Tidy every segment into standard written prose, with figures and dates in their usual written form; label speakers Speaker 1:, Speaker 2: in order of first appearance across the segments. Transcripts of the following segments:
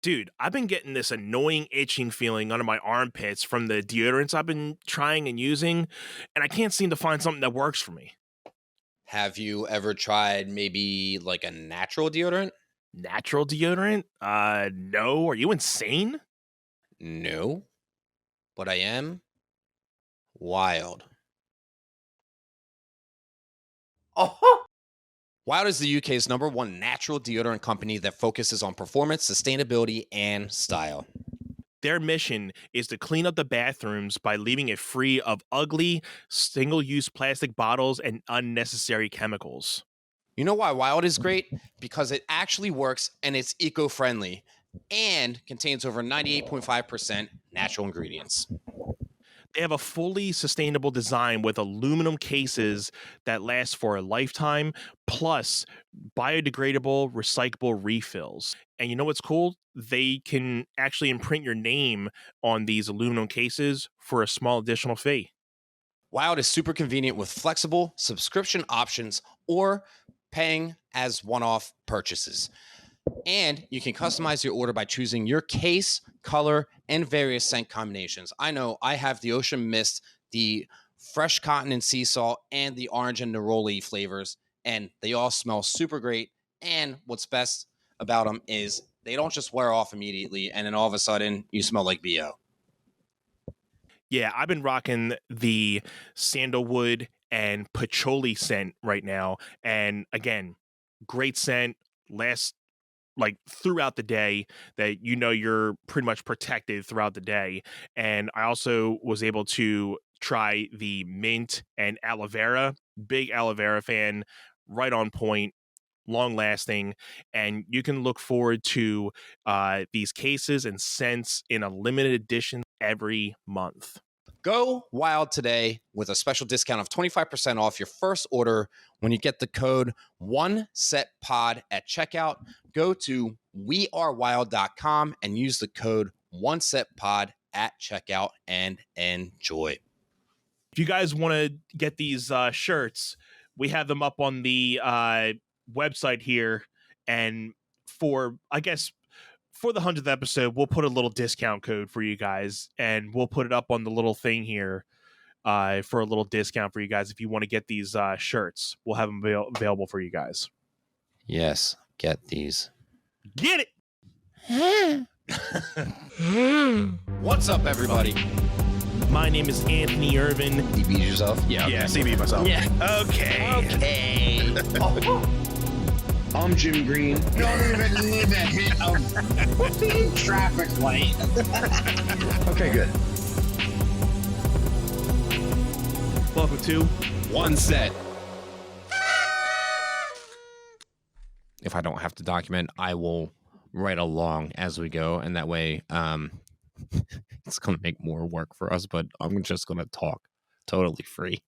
Speaker 1: Dude, I've been getting this annoying itching feeling under my armpits from the deodorants I've been trying and using, and I can't seem to find something that works for me.
Speaker 2: Have you ever tried maybe like a natural deodorant?
Speaker 1: Natural deodorant? No. Are you insane?
Speaker 2: No, but I am Wild.
Speaker 3: Oh,
Speaker 2: Wild is the UK's #1 natural deodorant company that focuses on performance, sustainability, and style.
Speaker 1: Their mission is to clean up the bathrooms by leaving it free of ugly, single-use plastic bottles and unnecessary chemicals.
Speaker 2: You know why Wild is great? Because it actually works and it's eco-friendly and contains over 98.5% natural ingredients.
Speaker 1: They have a fully sustainable design with aluminum cases that last for a lifetime, plus biodegradable, recyclable refills. And you know what's cool? They can actually imprint your name on these aluminum cases for a small additional fee.
Speaker 2: Wild is super convenient with flexible subscription options or paying as one-off purchases. And you can customize your order by choosing your case, color, and various scent combinations. I know I have the Ocean Mist, the Fresh Cotton and Sea Salt, and the Orange and Neroli flavors, and they all smell super great. And what's best about them is they don't just wear off immediately, and then all of a sudden you smell like BO.
Speaker 1: Yeah, I've been rocking the sandalwood and patchouli scent right now. And again, great scent, lasts like throughout the day, that you're pretty much protected throughout the day. And I also was able to try the mint and aloe vera. Big aloe vera fan, right on point, long lasting, and you can look forward to these cases and scents in a limited edition every month.
Speaker 2: Go Wild today with a special discount of 25% off your first order when you get the code OneSetPod at checkout. Go to wearewild.com and use the code OneSetPod at checkout and enjoy.
Speaker 1: If you guys want to get these shirts, we have them up on the website here. And for the 100th episode, we'll put a little discount code for you guys, and we'll put it up on the little thing here for a little discount for you guys. If you want to get these shirts, we'll have them available for you guys.
Speaker 2: Yes, get these.
Speaker 1: Get it!
Speaker 2: What's up, everybody?
Speaker 1: My name is Anthony Irvin.
Speaker 2: You beat yourself?
Speaker 1: Yeah, CB myself.
Speaker 2: Yeah.
Speaker 1: Okay.
Speaker 3: I'm Jim Green. Don't even need a hit of traffic light.
Speaker 4: Okay, good.
Speaker 1: Welcome to
Speaker 2: One Set. If I don't have to document, I will write along as we go, and that way it's going to make more work for us, but I'm just going to talk totally free.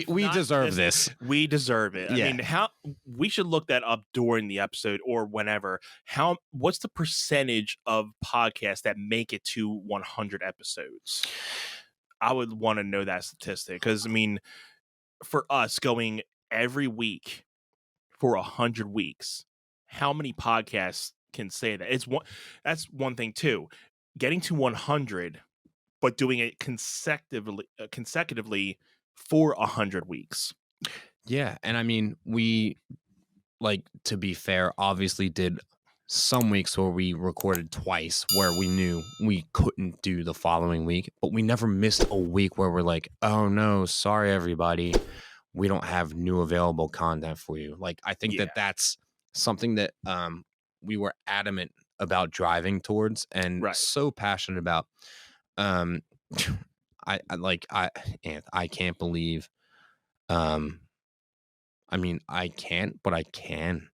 Speaker 2: We deserve this.
Speaker 1: We deserve it.
Speaker 2: Yeah.
Speaker 1: I mean, how we should look that up during the episode or whenever. What's the percentage of podcasts that make it to 100 episodes? I would want to know that statistic, because I mean, for us going every week for 100 weeks, how many podcasts can say that? That's one thing too. Getting to 100, but doing it consecutively for 100 weeks.
Speaker 2: Yeah, and I mean, we, like, to be fair, obviously did some weeks where we recorded twice where we knew we couldn't do the following week, but we never missed a week where we're like, oh no, sorry everybody, we don't have new available content for you. Like, I think that's something that we were adamant about driving towards, and so passionate about. I can't believe, I mean, I can't, but I can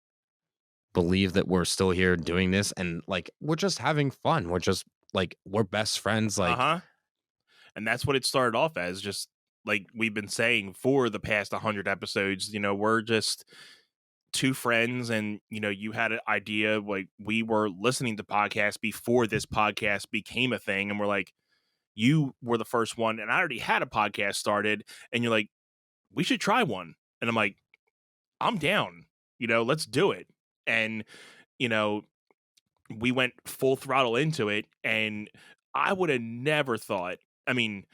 Speaker 2: believe that we're still here doing this, and like, we're just having fun. We're just like, we're best friends. Like,
Speaker 1: and that's what it started off as. Just like we've been saying for the past 100 episodes, we're just two friends, and you had an idea. Like, we were listening to podcasts before this podcast became a thing, and we're like, you were the first one, and I already had a podcast started, and you're like, we should try one. And I'm like, I'm down, let's do it. And, we went full throttle into it, and I would have never thought. I mean,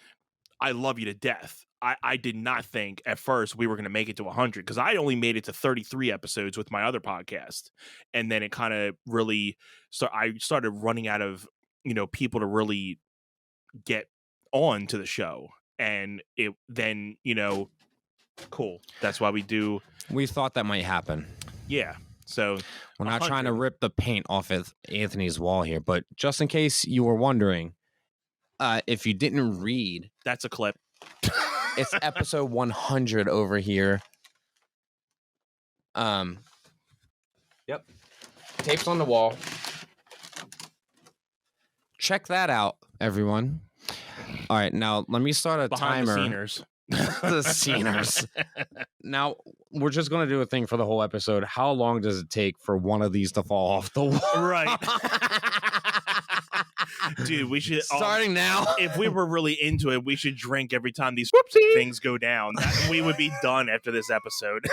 Speaker 1: I love you to death. I did not think at first we were going to make it to 100 because I only made it to 33 episodes with my other podcast, and then it kind of really I started running out of people to really get on to the show, and it then cool. That's why we do.
Speaker 2: We thought that might happen.
Speaker 1: Yeah. So
Speaker 2: we're not trying to rip the paint off of Anthony's wall here, but just in case you were wondering, if you didn't read,
Speaker 1: that's a clip.
Speaker 2: It's episode 100 over here. Yep. Tapes on the wall. Check that out, everyone. All right, now let me start a
Speaker 1: Behind
Speaker 2: timer.
Speaker 1: The sceners.
Speaker 2: The sceners. Now, we're just going to do a thing for the whole episode. How long does it take for one of these to fall off the wall?
Speaker 1: Right. Dude, we should
Speaker 2: starting now.
Speaker 1: If we were really into it, we should drink every time these things go down. We would be done after this episode.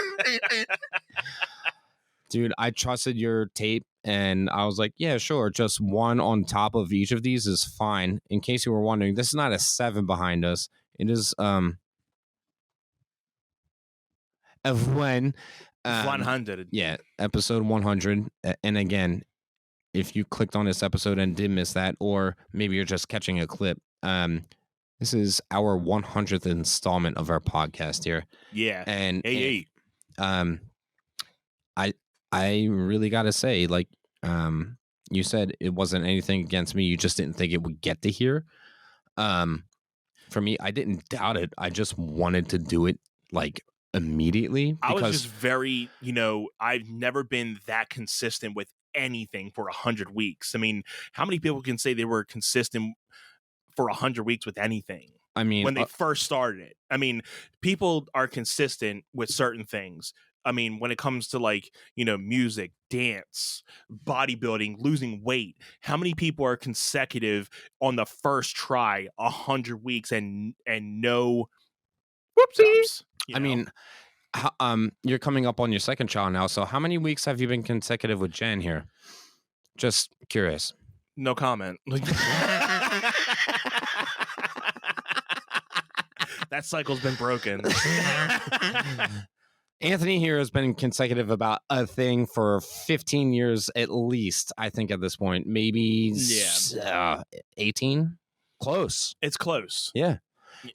Speaker 2: Dude, I trusted your tape, and I was like, yeah, sure. Just one on top of each of these is fine. In case you were wondering, this is not a 7 behind us. It is of when
Speaker 1: 100.
Speaker 2: Yeah, episode 100. And again, if you clicked on this episode and did miss that, or maybe you're just catching a clip, this is our 100th installment of our podcast here.
Speaker 1: Yeah.
Speaker 2: And
Speaker 1: hey.
Speaker 2: I really got to say, like, you said it wasn't anything against me. You just didn't think it would get to here. For me, I didn't doubt it. I just wanted to do it like immediately. Because
Speaker 1: I was just very, I've never been that consistent with anything for 100 weeks. I mean, how many people can say they were consistent for 100 weeks with anything?
Speaker 2: I mean,
Speaker 1: when they first started it. I mean, people are consistent with certain things. I mean, when it comes to like, music, dance, bodybuilding, losing weight, how many people are consecutive on the first try 100 weeks and no whoopsies?
Speaker 2: I mean, you're coming up on your second child now. So how many weeks have you been consecutive with Jen here? Just curious.
Speaker 1: No comment. That cycle's been broken.
Speaker 2: Anthony here has been consecutive about a thing for 15 years at least, I think, at this point. Maybe 18? Close.
Speaker 1: It's close.
Speaker 2: Yeah.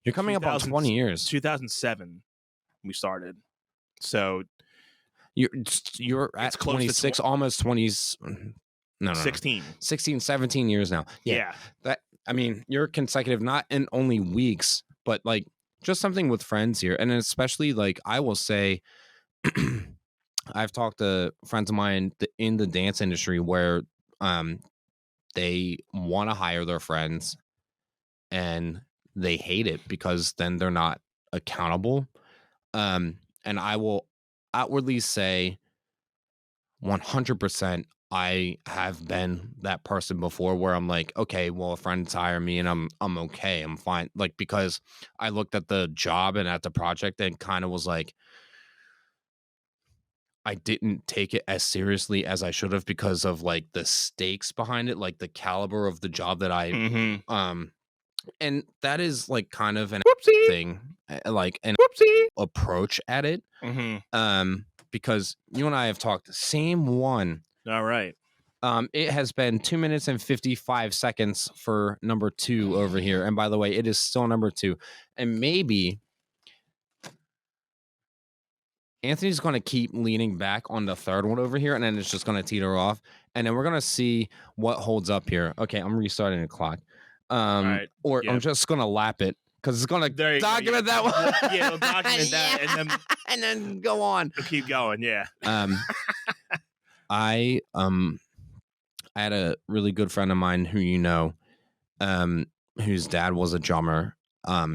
Speaker 2: You're coming up on 20 years.
Speaker 1: 2007 we started. So
Speaker 2: you're at 26, almost 20s. No.
Speaker 1: 16.
Speaker 2: 16, 17 years now. Yeah. You're consecutive, not in only weeks, but like just something with friends here. And especially like I will say, I've talked to friends of mine in the dance industry where they want to hire their friends and they hate it because then they're not accountable. And I will outwardly say 100% I have been that person before where I'm like, okay, well, a friend's hire me and I'm okay. I'm fine. Like, because I looked at the job and at the project and kind of was like, I didn't take it as seriously as I should have because of like the stakes behind it, like the caliber of the job that I, and that is like kind of an thing, like an approach at it. Because you and I have talked the same one.
Speaker 1: All right.
Speaker 2: It has been 2 minutes and 55 seconds for number 2 over here. And by the way, it is still number 2. And maybe Anthony's going to keep leaning back on the third one over here, and then it's just going to teeter off. And then we're going to see what holds up here. Okay, I'm restarting the clock. I'm just going to lap it because it's going to document that one.
Speaker 1: Yeah, it'll document that
Speaker 2: and then go on.
Speaker 1: We'll keep going, yeah.
Speaker 2: I had a really good friend of mine who whose dad was a drummer,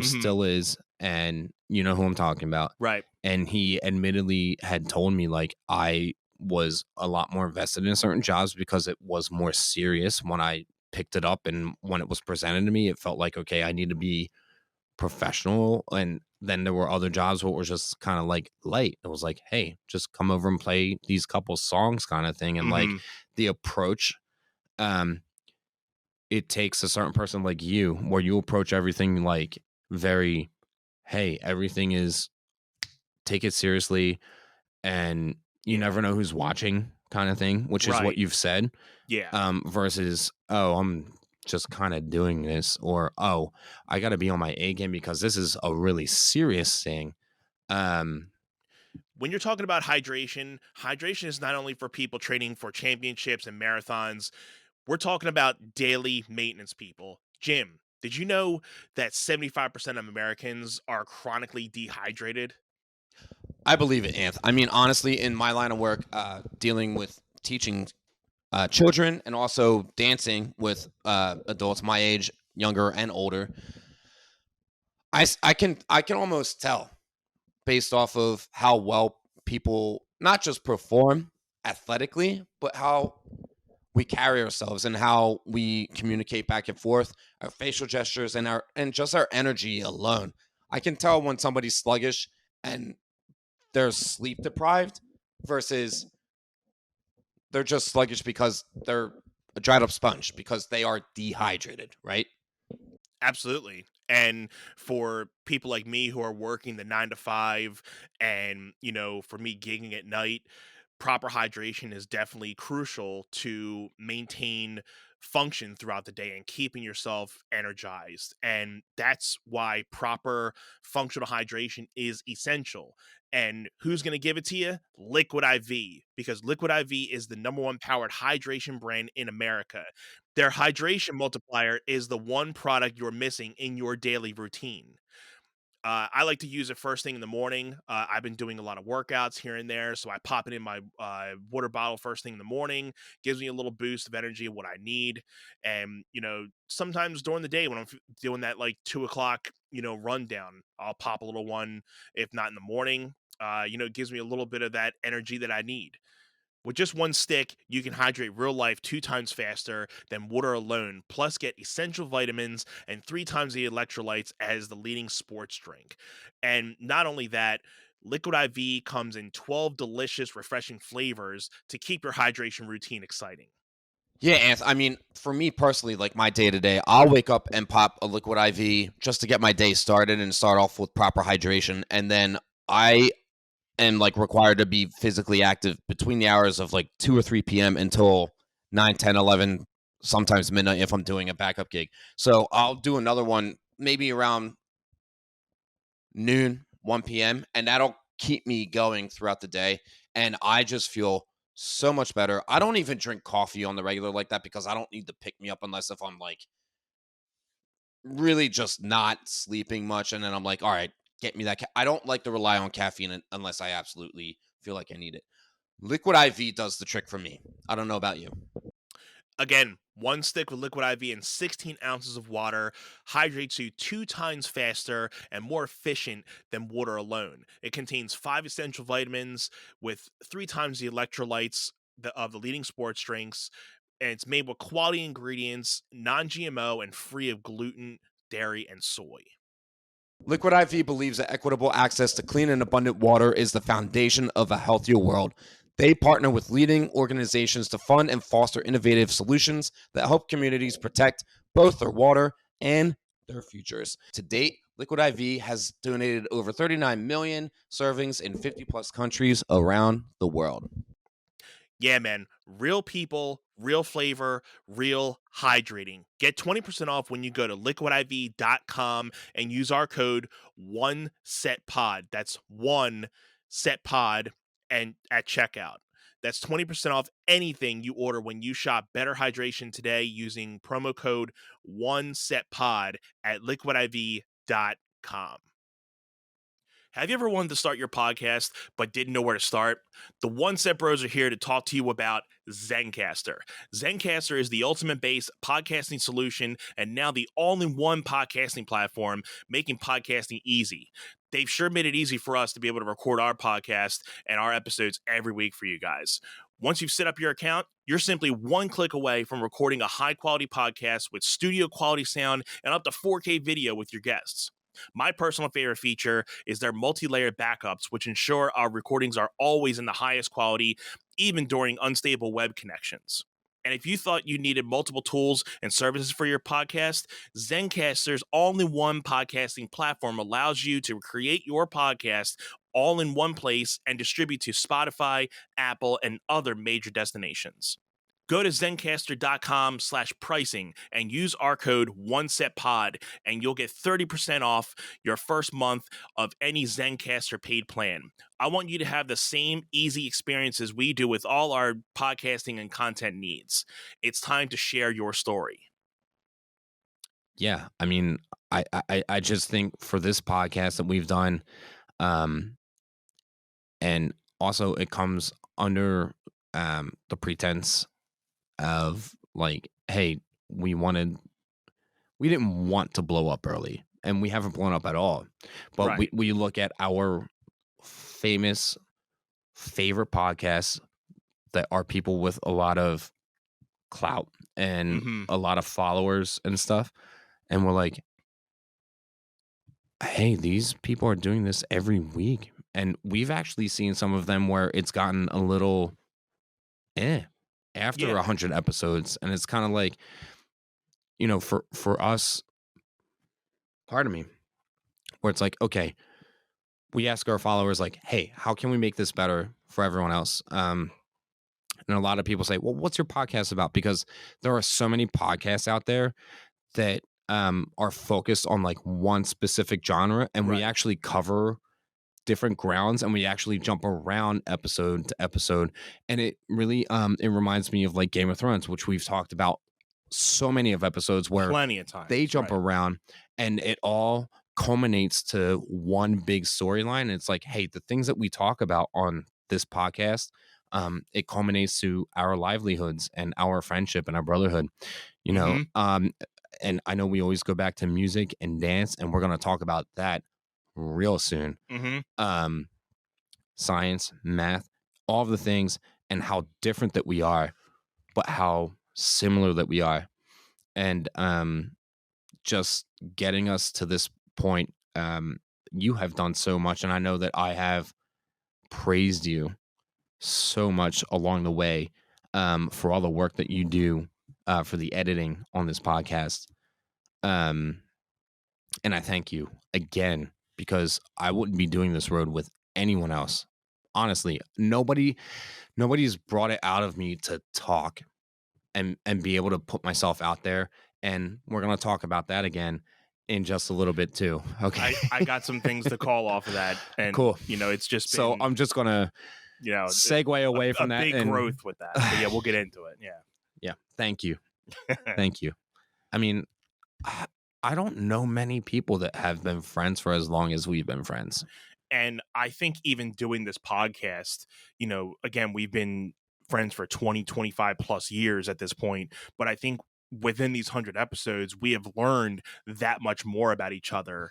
Speaker 2: still is, and you know who I'm talking about.
Speaker 1: Right.
Speaker 2: And he admittedly had told me like I was a lot more invested in certain jobs because it was more serious when I picked it up, and when it was presented to me, it felt like, okay, I need to be professional. And then there were other jobs where it was just kind of like light. It was like, hey, just come over and play these couple songs kind of thing. And like the approach um, it takes a certain person like you where you approach everything like very, hey, everything is take it seriously and you
Speaker 1: Yeah.
Speaker 2: never know who's watching kind of thing, which is what
Speaker 1: Right.
Speaker 2: you've said.
Speaker 1: Yeah.
Speaker 2: Versus, oh, I'm just kind of doing this, or oh, I got to be on my A game because this is a really serious thing. Um,
Speaker 1: When you're talking about hydration, hydration is not only for people training for championships and marathons. We're talking about daily maintenance people. Jim, did you know that 75% of Americans are chronically dehydrated?
Speaker 2: I believe it, Anth. I mean, honestly, in my line of work, dealing with teaching children and also dancing with adults my age, younger and older, I can almost tell based off of how well people not just perform athletically, but how we carry ourselves and how we communicate back and forth, our facial gestures and just our energy alone. I can tell when somebody's sluggish and they're sleep deprived versus they're just sluggish because they're a dried up sponge because they are dehydrated, right?
Speaker 1: Absolutely. And for people like me who are working the 9 to 5, and, for me gigging at night, proper hydration is definitely crucial to maintain function throughout the day and keeping yourself energized. And that's why proper functional hydration is essential. And who's going to give it to you? Liquid IV, because Liquid IV is the number one powered hydration brand in America. Their hydration multiplier is the one product you're missing in your daily routine. I like to use it first thing in the morning. I've been doing a lot of workouts here and there, so I pop it in my water bottle first thing in the morning. Gives me a little boost of energy, what I need. And sometimes during the day when I'm doing that like 2 o'clock, rundown, I'll pop a little one. If not in the morning, it gives me a little bit of that energy that I need. With just one stick, you can hydrate real life 2 times faster than water alone, plus get essential vitamins and 3 times the electrolytes as the leading sports drink. And not only that, Liquid IV comes in 12 delicious, refreshing flavors to keep your hydration routine exciting.
Speaker 2: Yeah, Anth. I mean, for me personally, like my day to day, I'll wake up and pop a liquid IV just to get my day started and start off with proper hydration. And then I am like required to be physically active between the hours of like 2 or 3 p.m. until 9, 10, 11, sometimes midnight if I'm doing a backup gig. So I'll do another one maybe around noon, 1 p.m., and that'll keep me going throughout the day. And I just feel so much better. I don't even drink coffee on the regular like that because I don't need to pick me up unless if I'm like really just not sleeping much. And then I'm like, all right, get me that. I don't like to rely on caffeine unless I absolutely feel like I need it. Liquid IV does the trick for me. I don't know about you.
Speaker 1: Again, one stick with Liquid IV and 16 ounces of water hydrates you 2 times faster and more efficient than water alone. It contains 5 essential vitamins with 3 times the electrolytes of the leading sports drinks, and it's made with quality ingredients, non GMO, and free of gluten, dairy, and soy.
Speaker 2: Liquid IV believes that equitable access to clean and abundant water is the foundation of a healthier world. They partner with leading organizations to fund and foster innovative solutions that help communities protect both their water and their futures. To date, Liquid IV has donated over 39 million servings in 50 plus countries around the world.
Speaker 1: Yeah, man. Real people, real flavor, real hydrating. Get 20% off when you go to liquidiv.com and use our code 1SETPOD. That's 1SETPOD and at checkout. That's 20% off anything you order when you shop Better Hydration today using promo code 1SETPOD at liquidiv.com. Have you ever wanted to start your podcast but didn't know where to start? The One Set Bros are here to talk to you about Zencaster. Zencaster is the ultimate base podcasting solution and now the all-in-one podcasting platform, making podcasting easy. They've sure made it easy for us to be able to record our podcast and our episodes every week for you guys. Once you've set up your account, you're simply one click away from recording a high-quality podcast with studio quality sound and up to 4K video with your guests. My personal favorite feature is their multi-layered backups, which ensure our recordings are always in the highest quality, even during unstable web connections. And if you thought you needed multiple tools and services for your podcast, Zencastr's all-in-one podcasting platform allows you to create your podcast all in one place and distribute to Spotify, Apple, and other major destinations. Go to zencastr.com/pricing and use our code OneSetPod, and you'll get 30% off your first month of any Zencastr paid plan. I want you to have the same easy experiences we do with all our podcasting and content needs. It's time to share your story.
Speaker 2: Yeah, I mean, I just think for this podcast that we've done, and also it comes under the pretense of like, hey, we didn't want to blow up early, and we haven't blown up at all. But
Speaker 1: Right.
Speaker 2: we look at our famous favorite podcasts that are people with a lot of clout and
Speaker 1: Mhm.
Speaker 2: a lot of followers and stuff, and we're like, hey, these people are doing this every week, and we've actually seen some of them where it's gotten a little after
Speaker 1: Yeah.
Speaker 2: 100 episodes, and it's kind of like, you know, for us, pardon me, where it's like, okay, we ask our followers like, hey, how can we make this better for everyone else? And a lot of people say, well, what's your podcast about? Because there are so many podcasts out there that are focused on like one specific genre, and we
Speaker 1: Right.
Speaker 2: actually cover different grounds, and we actually jump around episode to episode. And it really it reminds me of like Game of Thrones, which we've talked about so many of episodes where
Speaker 1: Plenty of times.
Speaker 2: they jump
Speaker 1: right.
Speaker 2: around, and it all culminates to one big storyline. And it's like, hey, the things that we talk about on this podcast, it culminates to our livelihoods and our friendship and our brotherhood, you know. And I know we always go back to music and dance, and we're going to talk about that real soon.
Speaker 1: Mm-hmm.
Speaker 2: Science, math, all of the things, and how different that we are, but how similar that we are. And just getting us to this point, you have done so much, and I know that I have praised you so much along the way, for all the work that you do, for the editing on this podcast. And I thank you again, because I wouldn't be doing this road with anyone else. Honestly, nobody's brought it out of me to talk and be able to put myself out there. And we're going to talk about that again in just a little bit too. Okay.
Speaker 1: I got some things to call off of that, and
Speaker 2: Cool.
Speaker 1: you know, it's just been,
Speaker 2: So I'm just going to segue away from that.
Speaker 1: Big
Speaker 2: and
Speaker 1: growth with that. But yeah, we'll get into it. Yeah.
Speaker 2: Yeah. Thank you. Thank you. I mean, I don't know many people that have been friends for as long as we've been friends.
Speaker 1: And I think even doing this podcast, you know, again, we've been friends for 20, 25 plus years at this point. But I think within these 100 episodes, we have learned that much more about each other,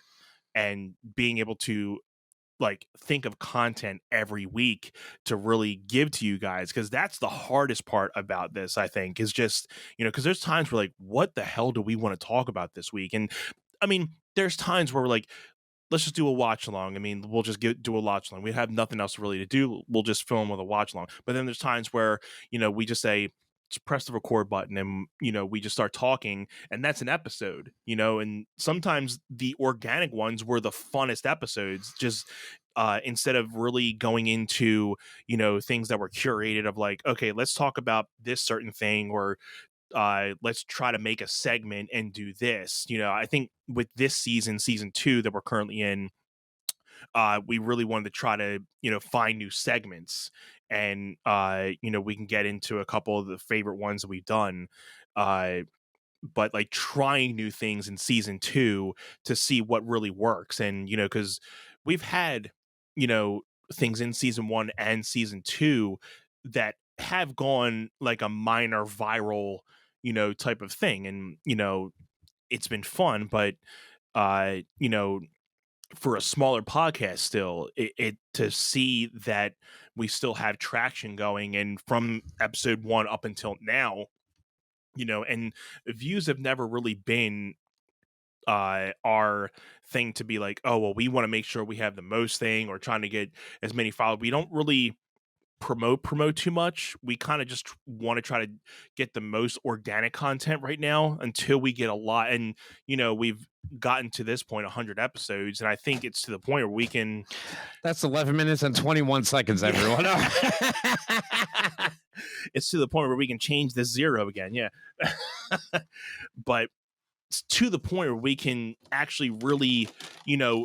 Speaker 1: and being able to like think of content every week to really give to you guys, because that's the hardest part about this, I think, is just, you know, because there's times where like, what the hell do we want to talk about this week? And I mean, there's times where we're like, let's just do a watch along. I mean, we'll just do a watch along. We have nothing else really to do. We'll just film with a watch along. But then there's times where, you know, we just say, just press the record button, and, you know, we just start talking, and that's an episode, you know. And sometimes the organic ones were the funnest episodes, just instead of really going into, you know, things that were curated of like, okay, let's talk about this certain thing, or let's try to make a segment and do this. You know, I think with this season 2 that we're currently in, we really wanted to try to, you know, find new segments, and you know, we can get into a couple of the favorite ones that we've done, but like trying new things in season 2 to see what really works. And you know, because we've had, you know, things in season 1 and season 2 that have gone like a minor viral, you know, type of thing, and you know, it's been fun. But you know, for a smaller podcast still, it to see that we still have traction going, and from episode 1 up until now, you know, and views have never really been our thing to be like, oh well, we want to make sure we have the most thing, or trying to get as many followers. We don't really promote too much. We kind of just want to try to get the most organic content right now until we get a lot. And we've gotten to this point 100 episodes, and I think it's to the point where we can.
Speaker 2: That's 11 minutes and 21 seconds, everyone.
Speaker 1: It's to the point where we can change this 0 again. Yeah. But it's to the point where we can actually really,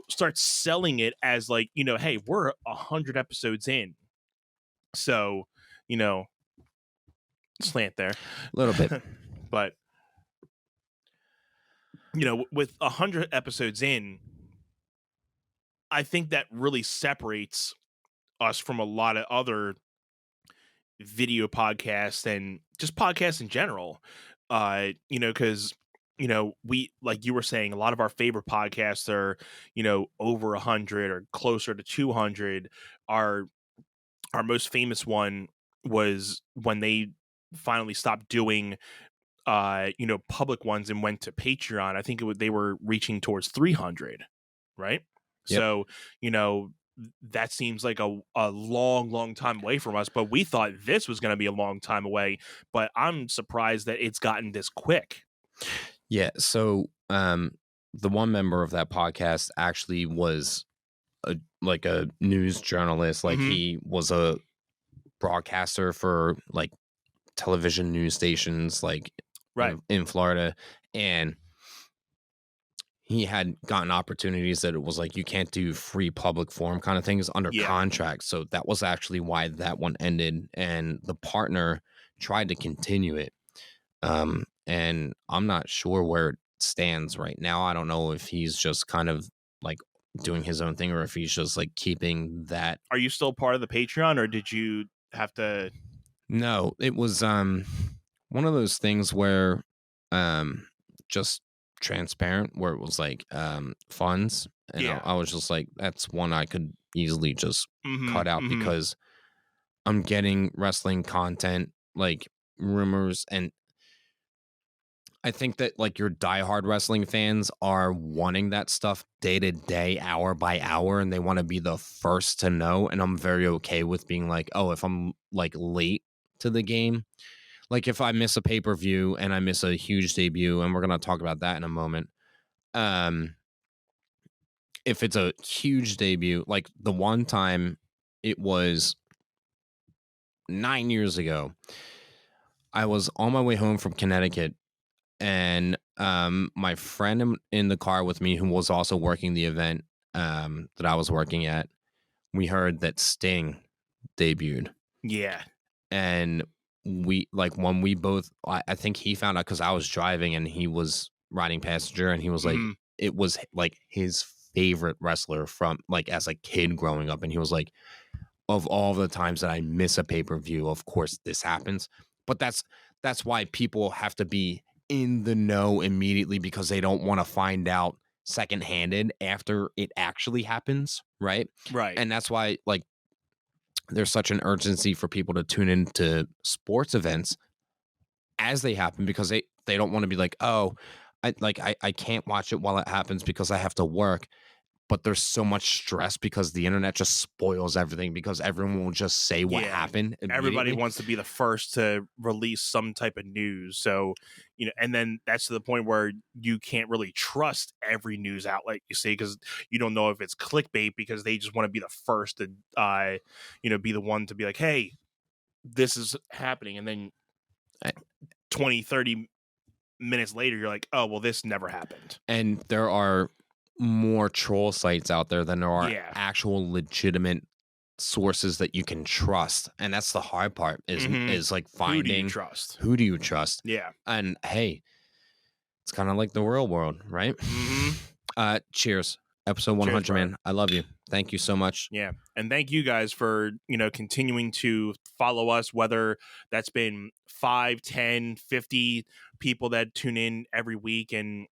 Speaker 1: start selling it as like, hey, we're 100 episodes in. So, slant there.
Speaker 2: A little bit.
Speaker 1: But, with 100 episodes in, I think that really separates us from a lot of other video podcasts and just podcasts in general. Because we, like you were saying, a lot of our favorite podcasts are over 100 or closer to 200. Our most famous one was when they finally stopped doing public ones and went to Patreon. I think they were reaching towards 300, right?
Speaker 2: Yep.
Speaker 1: So that seems like a long time away from us, but we thought this was going to be a long time away. But I'm surprised that it's gotten this quick.
Speaker 2: Yeah. So the one member of that podcast actually was a news journalist. Like he was a broadcaster for like television news stations, like
Speaker 1: right
Speaker 2: in Florida, and he had gotten opportunities that it was like you can't do free public forum kind of things under contract. So that was actually why that one ended, and the partner tried to continue it. And I'm not sure where it stands right now. I don't know if he's just kind of like doing his own thing or if he's just like keeping that.
Speaker 1: Are you still part of the Patreon, or did you have to?
Speaker 2: No, it was one of those things where just transparent, where it was like funds, and I was just like, that's one I could easily just cut out because I'm getting wrestling content, like rumors, and I think that like your diehard wrestling fans are wanting that stuff day to day, hour by hour, and they want to be the first to know. And I'm very okay with being like, oh, if I'm like late to the game, like if I miss a pay-per-view and I miss a huge debut, and we're going to talk about that in a moment. If it's a huge debut, like the one time it was 9 years ago, I was on my way home from Connecticut, and my friend in the car with me, who was also working the event that I was working at, we heard that Sting debuted.
Speaker 1: Yeah.
Speaker 2: And we, like, when we both, I think he found out because I was driving and he was riding passenger, and he was like, it was like his favorite wrestler from like as a kid growing up. And he was like, of all the times that I miss a pay-per-view, of course this happens. But that's why people have to be in the know immediately, because they don't want to find out secondhanded after it actually happens, right?
Speaker 1: Right.
Speaker 2: And that's why like there's such an urgency for people to tune into sports events as they happen, because they don't want to be like, oh, I can't watch it while it happens because I have to work. But there's so much stress because the internet just spoils everything, because everyone will just say what happened.
Speaker 1: Everybody wants to be the first to release some type of news. So, and then that's to the point where you can't really trust every news outlet you see, because you don't know if it's clickbait, because they just want to be the first to, be the one to be like, hey, this is happening. And then 20, 30 minutes later, you're like, oh, well, this never happened.
Speaker 2: And there are more troll sites out there than there are actual legitimate sources that you can trust, and that's the hard part is like finding who do you trust. And hey, it's kind of like the real world, right? Cheers, episode 100. Cheers, man. I love you. Thank you so much.
Speaker 1: And thank you guys for continuing to follow us, whether that's been 5, 10, 50 people that tune in every week, and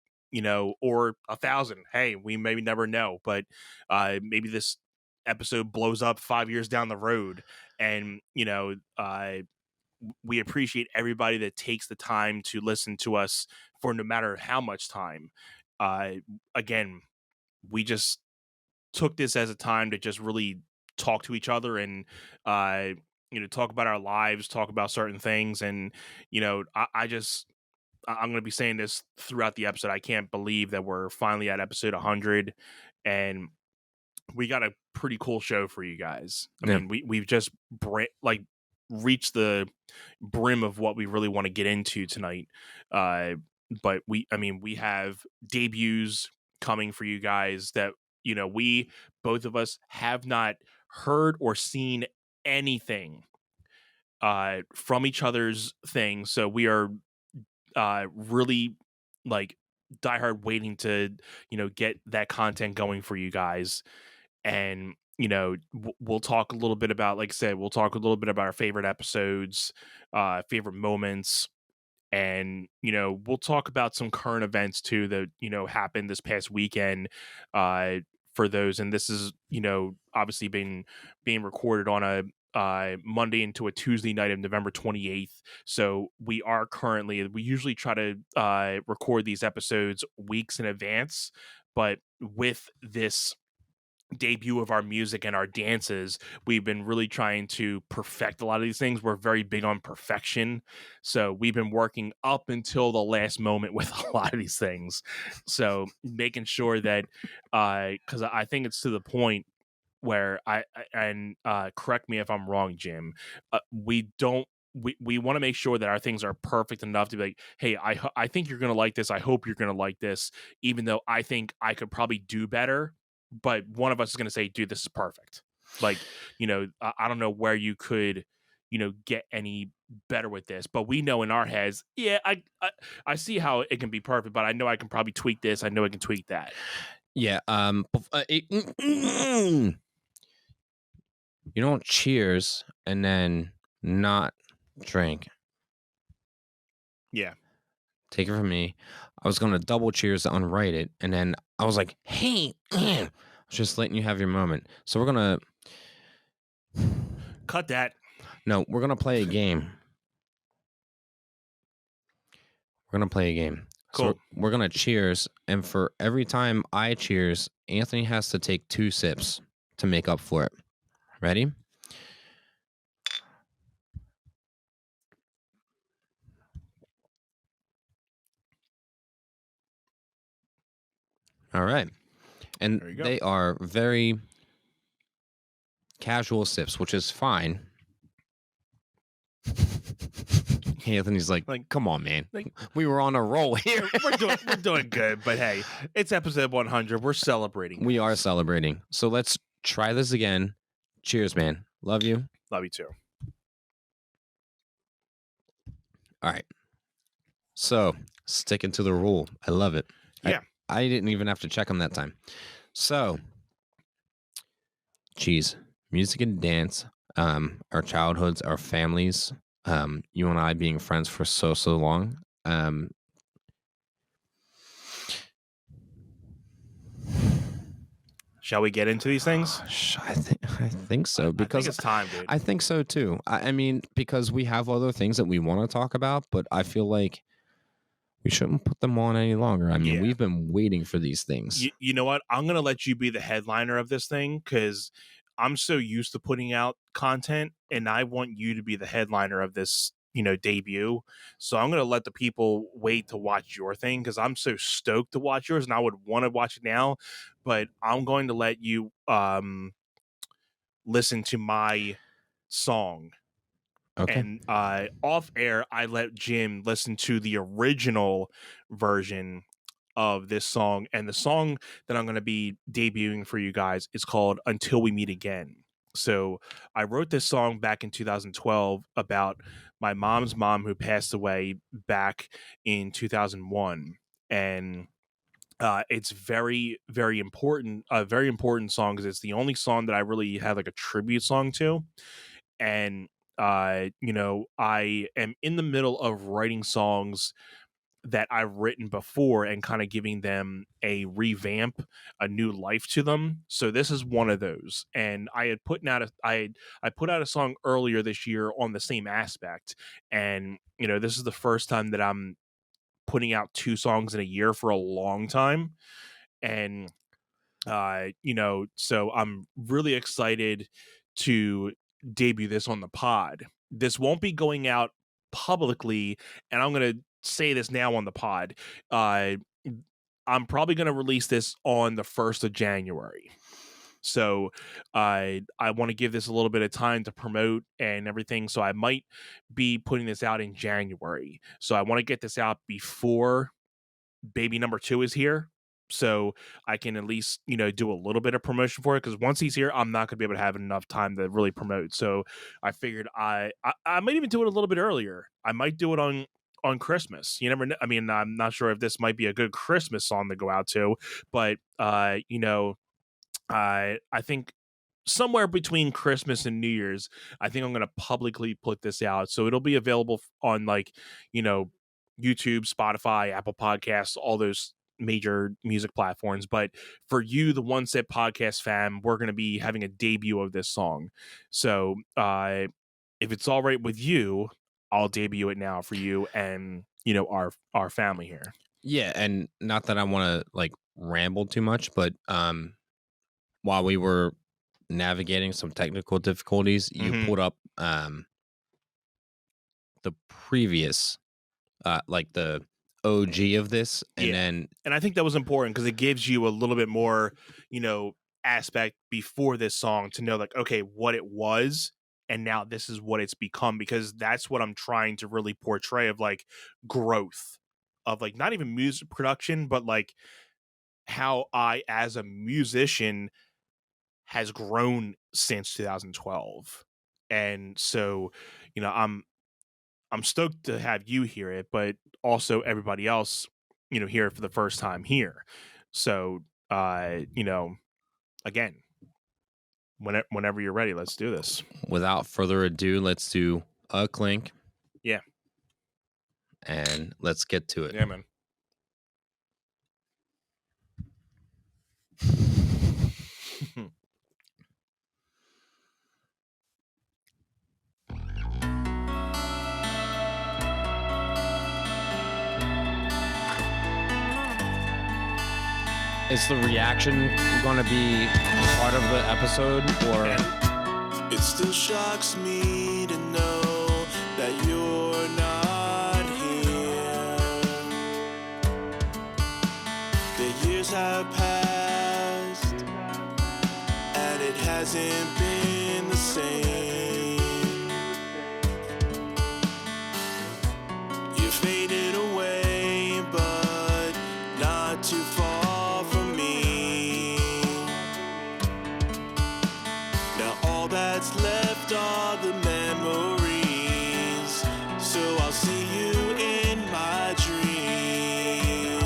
Speaker 1: or 1,000. Hey, we maybe never know, but maybe this episode blows up 5 years down the road, and we appreciate everybody that takes the time to listen to us for no matter how much time. Again, we just took this as a time to just really talk to each other and talk about our lives, talk about certain things. And, I'm going to be saying this throughout the episode. I can't believe that we're finally at episode 100, and we got a pretty cool show for you guys. I mean, we've just reached the brim of what we really want to get into tonight. But we have debuts coming for you guys that, we, both of us, have not heard or seen anything from each other's thing. So we are really like diehard waiting to, get that content going for you guys. And, we'll talk a little bit about, like I said, we'll talk a little bit about our favorite episodes, favorite moments. And, we'll talk about some current events too that, happened this past weekend for those. And this is, obviously being recorded on a Monday into a Tuesday night of November 28th. So we usually try to record these episodes weeks in advance, but with this debut of our music and our dances, we've been really trying to perfect a lot of these things. We're very big on perfection, so we've been working up until the last moment with a lot of these things, so making sure that because I think it's to the point where correct me if I'm wrong, Jim, we don't we want to make sure that our things are perfect enough to be like, hey, I think you're going to like this. I hope you're going to like this, even though I think I could probably do better. But one of us is going to say, dude, this is perfect. Like, I don't know where you could, get any better with this. But we know in our heads, yeah, I see how it can be perfect, but I know I can probably tweak this. I know I can tweak that.
Speaker 2: Yeah. You don't cheers and then not drink.
Speaker 1: Yeah.
Speaker 2: Take it from me. I was going to double cheers to unwrite it. And then I was like, hey, I was just letting you have your moment. So we're going
Speaker 1: to cut that.
Speaker 2: No, we're going to play a game. We're going to play a game.
Speaker 1: Cool.
Speaker 2: So we're going to cheers. And for every time I cheers, Anthony has to take 2 sips to make up for it. Ready? All right. And they are very casual sips, which is fine. Anthony's like, come on, man. We were on a roll here.
Speaker 1: we're doing good, but hey, it's episode 100. We're celebrating.
Speaker 2: We are celebrating. So let's try this again. Cheers, man. Love you.
Speaker 1: Love you too.
Speaker 2: All right. So sticking to the rule. I love it.
Speaker 1: Yeah.
Speaker 2: I didn't even have to check them that time. So, geez, music and dance, our childhoods, our families, you and I being friends for so long.
Speaker 1: Shall we get into these things?
Speaker 2: I think so, because
Speaker 1: I think it's time, dude.
Speaker 2: I think so too. I mean, because we have other things that we want to talk about, but I feel like we shouldn't put them on any longer. I mean, we've been waiting for these things.
Speaker 1: You know what? I'm going to let you be the headliner of this thing because I'm so used to putting out content, and I want you to be the headliner of this, debut. So I'm going to let the people wait to watch your thing because I'm so stoked to watch yours, and I would want to watch it now. But I'm going to let you listen to my song.
Speaker 2: Okay.
Speaker 1: And off air, I let Jim listen to the original version of this song. And the song that I'm going to be debuting for you guys is called Until We Meet Again. So I wrote this song back in 2012 about my mom's mom who passed away back in 2001. And it's very, very important, a very important song because it's the only song that I really have like a tribute song to. And I am in the middle of writing songs that I've written before and kind of giving them a revamp, a new life to them. So this is one of those. And I had put out I put out a song earlier this year on the same aspect. And this is the first time that I'm putting out 2 songs in a year for a long time. And so I'm really excited to debut this on the pod. This won't be going out publicly, and I'm going to say this now on the pod. I'm probably going to release this on the 1st of January. So I want to give this a little bit of time to promote and everything. So I might be putting this out in January. So I want to get this out before baby number 2 is here. So I can at least, do a little bit of promotion for it. Because once he's here, I'm not going to be able to have enough time to really promote. So I figured I might even do it a little bit earlier. I might do it on Christmas. You never know. I mean, I'm not sure if this might be a good Christmas song to go out to, but I think somewhere between Christmas and New Year's, I think I'm going to publicly put this out. So it'll be available on YouTube, Spotify, Apple Podcasts, all those major music platforms. But for you, the One Set Podcast fam, we're going to be having a debut of this song. So if it's all right with you, I'll debut it now for you and, our family here.
Speaker 2: Yeah. And not that I want to ramble too much, but while we were navigating some technical difficulties, you pulled up the previous, the OG of this, and
Speaker 1: I think that was important because it gives you a little bit more, aspect before this song to know, okay, what it was, and now this is what it's become, because that's what I'm trying to really portray of growth of not even music production, but how I, as a musician, has grown since 2012. And so, I'm stoked to have you hear it, but also everybody else, hear it for the first time here. So, again, whenever you're ready, let's do this.
Speaker 2: Without further ado, let's do a clink.
Speaker 1: Yeah.
Speaker 2: And let's get to it.
Speaker 1: Yeah, man.
Speaker 2: Is the reaction going to be part of the episode, or?
Speaker 5: It still shocks me to know that you're not here. The years have passed, and it hasn't been the same. You faded away, but not too far. That's left are the memories, so I'll see you in my dream.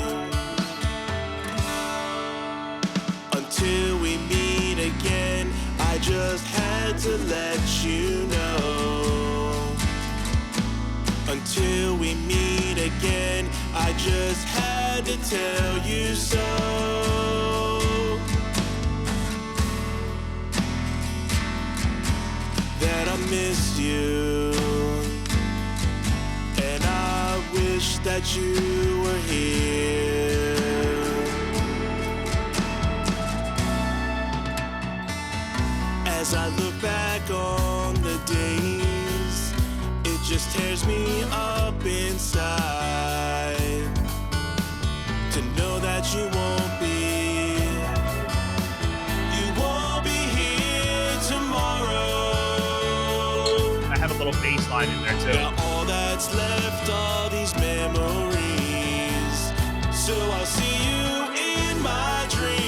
Speaker 5: Until we meet again, I just had to let you know. Until we meet again, I just had to tell you so. That I missed you, and I wish that you were here. As I look back on the days, it just tears me up inside to know that you won't be here tomorrow.
Speaker 1: A little bass line in there too.
Speaker 5: Now all that's left are these memories, so I'll see you in my dreams.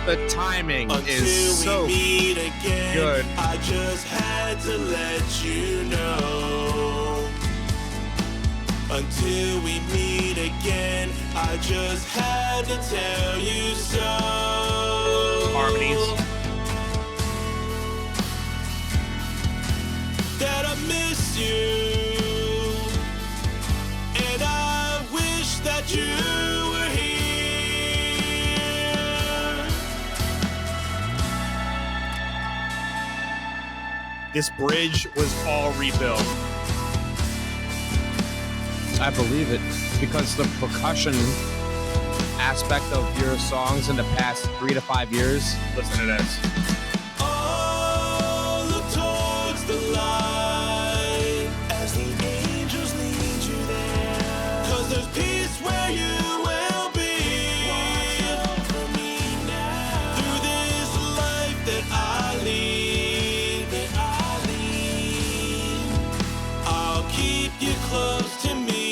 Speaker 2: The timing
Speaker 5: Until
Speaker 2: is so
Speaker 5: we meet again,
Speaker 2: good.
Speaker 5: I just had to let you know. Until we meet again, I just had to tell you so.
Speaker 1: Harmonies.
Speaker 5: That I miss you, and I wish that you were here.
Speaker 1: This bridge was all rebuilt.
Speaker 2: I believe it, because the percussion aspect of your songs in the past 3 to 5 years?
Speaker 1: Listen to this.
Speaker 5: Oh, look towards the light as the angels lead you there. 'Cause there's peace where you will be. Watch out for me now. Through this life that I lead, I'll keep you close to me.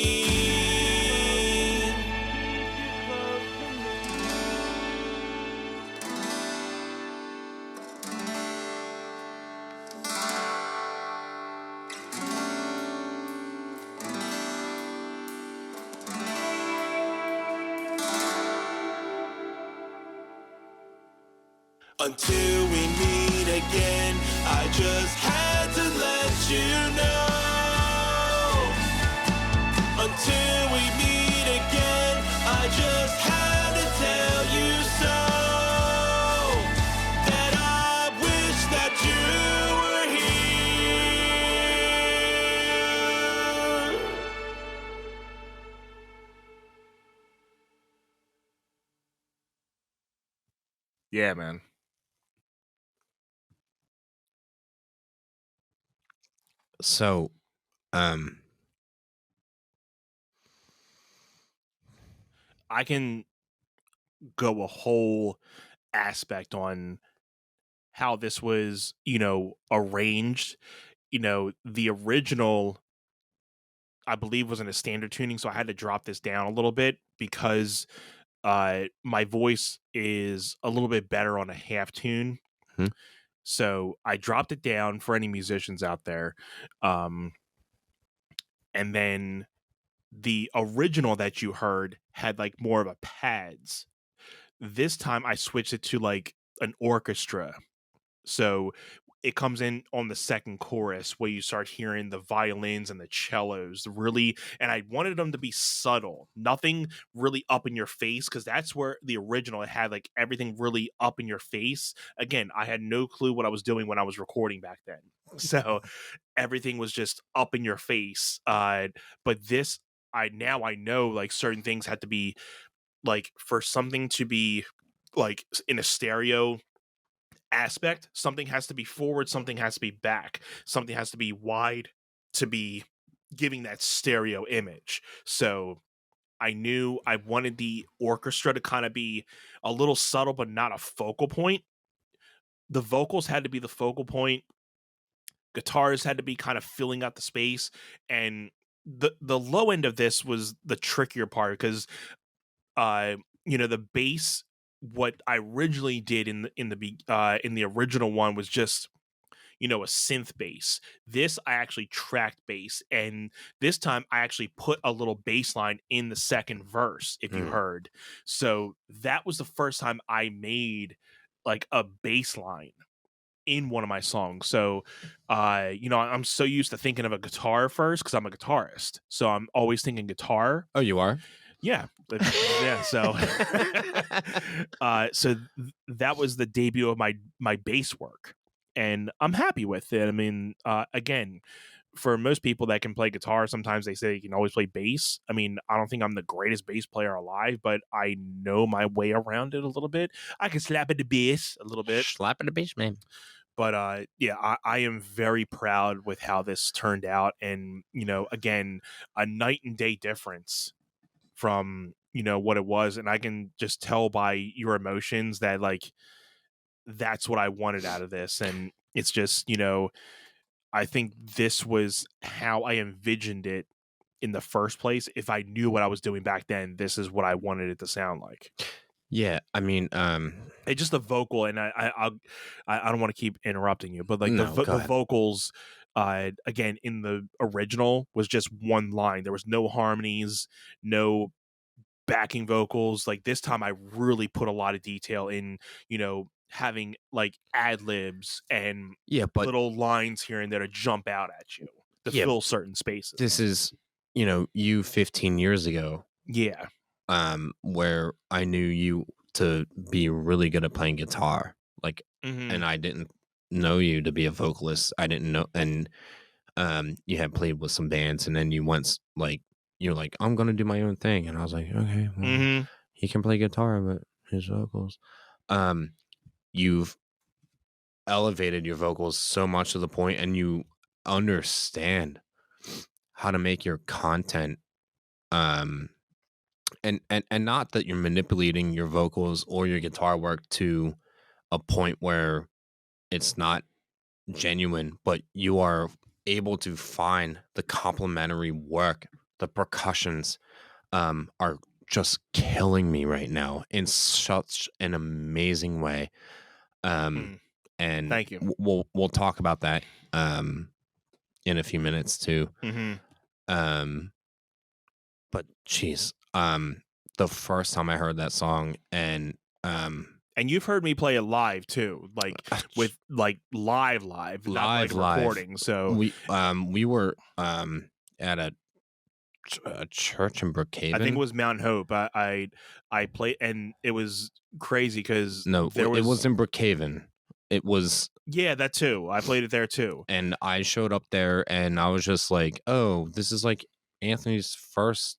Speaker 5: Until we meet again, I just had to let you know. Until we meet again, I just had to tell you so. That I wish that you were here.
Speaker 1: Yeah, man.
Speaker 2: So,
Speaker 1: I can go a whole aspect on how this was, arranged. The original, I believe, was in a standard tuning, so I had to drop this down a little bit because my voice is a little bit better on a half tune.
Speaker 2: Hmm.
Speaker 1: So I dropped it down for any musicians out there. And then the original that you heard had like more of a pads. This time I switched it to like an orchestra. So it comes in on the second chorus where you start hearing the violins and the cellos really, and I wanted them to be subtle, nothing really up in your face, because that's where the original, it had like everything really up in your face. Again, I had no clue what I was doing when I was recording back then. So everything was just up in your face. But this, I know like certain things had to be like, for something to be like in a stereo aspect, something has to be forward, something has to be back, something has to be wide to be giving that stereo image. So I knew I wanted the orchestra to kind of be a little subtle but not a focal point. The vocals had to be the focal point, guitars had to be kind of filling out the space, and the low end of this was the trickier part because the bass, what I originally did in the original one was just a synth bass. This I actually tracked bass, and this time I actually put a little bass line in the second verse, if you heard. So that was the first time I made like a bass line in one of my songs. So I'm so used to thinking of a guitar first because I'm a guitarist, so I'm always thinking guitar.
Speaker 2: Oh, you are?
Speaker 1: Yeah, yeah. So, that was the debut of my bass work, and I'm happy with it. I mean, again, for most people that can play guitar, sometimes they say you can always play bass. I mean, I don't think I'm the greatest bass player alive, but I know my way around it a little bit. I can slap at the bass a little bit.
Speaker 2: Slap at the bass, man.
Speaker 1: But yeah, I am very proud with how this turned out, and again, a night and day difference from what it was, and I can just tell by your emotions that like that's what I wanted out of this. And it's just I think this was how I envisioned it in the first place. If I knew what I was doing back then, this is what I wanted it to sound like.
Speaker 2: Yeah, I mean,
Speaker 1: it's just the vocal, and I don't want to keep interrupting you, but like
Speaker 2: No, go
Speaker 1: the
Speaker 2: ahead.
Speaker 1: vocals, again, in the original was just one line. There was no harmonies, no backing vocals. Like this time I really put a lot of detail in, having like ad libs and
Speaker 2: yeah, but
Speaker 1: little lines here and there to jump out at you to
Speaker 2: Yeah,
Speaker 1: fill certain spaces.
Speaker 2: this is, you 15 years ago,
Speaker 1: Yeah.
Speaker 2: where I knew you to be really good at playing guitar, like,
Speaker 1: Mhm.
Speaker 2: and I didn't know you to be a vocalist. I didn't know, and you had played with some bands, and then you once like you're like, I'm gonna do my own thing, and I was like, okay, well,
Speaker 1: Mhm.
Speaker 2: he can play guitar, but his vocals, you've elevated your vocals so much to the point, and you understand how to make your content, and not that you're manipulating your vocals or your guitar work to a point where it's not genuine, but you are able to find the complementary work. The percussions are just killing me right now in such an amazing way. And
Speaker 1: Thank you.
Speaker 2: We'll talk about that in a few minutes too. But geez, the first time I heard that song, and
Speaker 1: you've heard me play it live too, like with like live, not like recording. So
Speaker 2: we were at a church in Brookhaven.
Speaker 1: I think it was Mount Hope. I played, and it was crazy because
Speaker 2: it was in Brookhaven. It was
Speaker 1: that too. I played it there too,
Speaker 2: and I showed up there, and I was just like, "Oh, this is like Anthony's first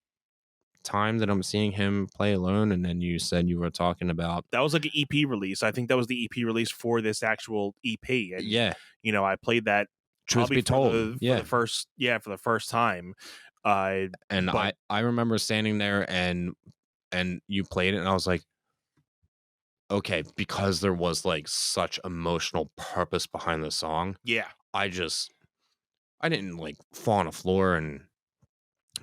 Speaker 2: time that I'm seeing him play alone." And then you said you were talking about
Speaker 1: that was like an EP release. I think that was the EP release for this actual EP. And I played that.
Speaker 2: Truth be told,
Speaker 1: for the first time.
Speaker 2: I remember standing there and you played it, and I was like, okay, because there was like such emotional purpose behind the song.
Speaker 1: Yeah.
Speaker 2: I didn't like fall on the floor and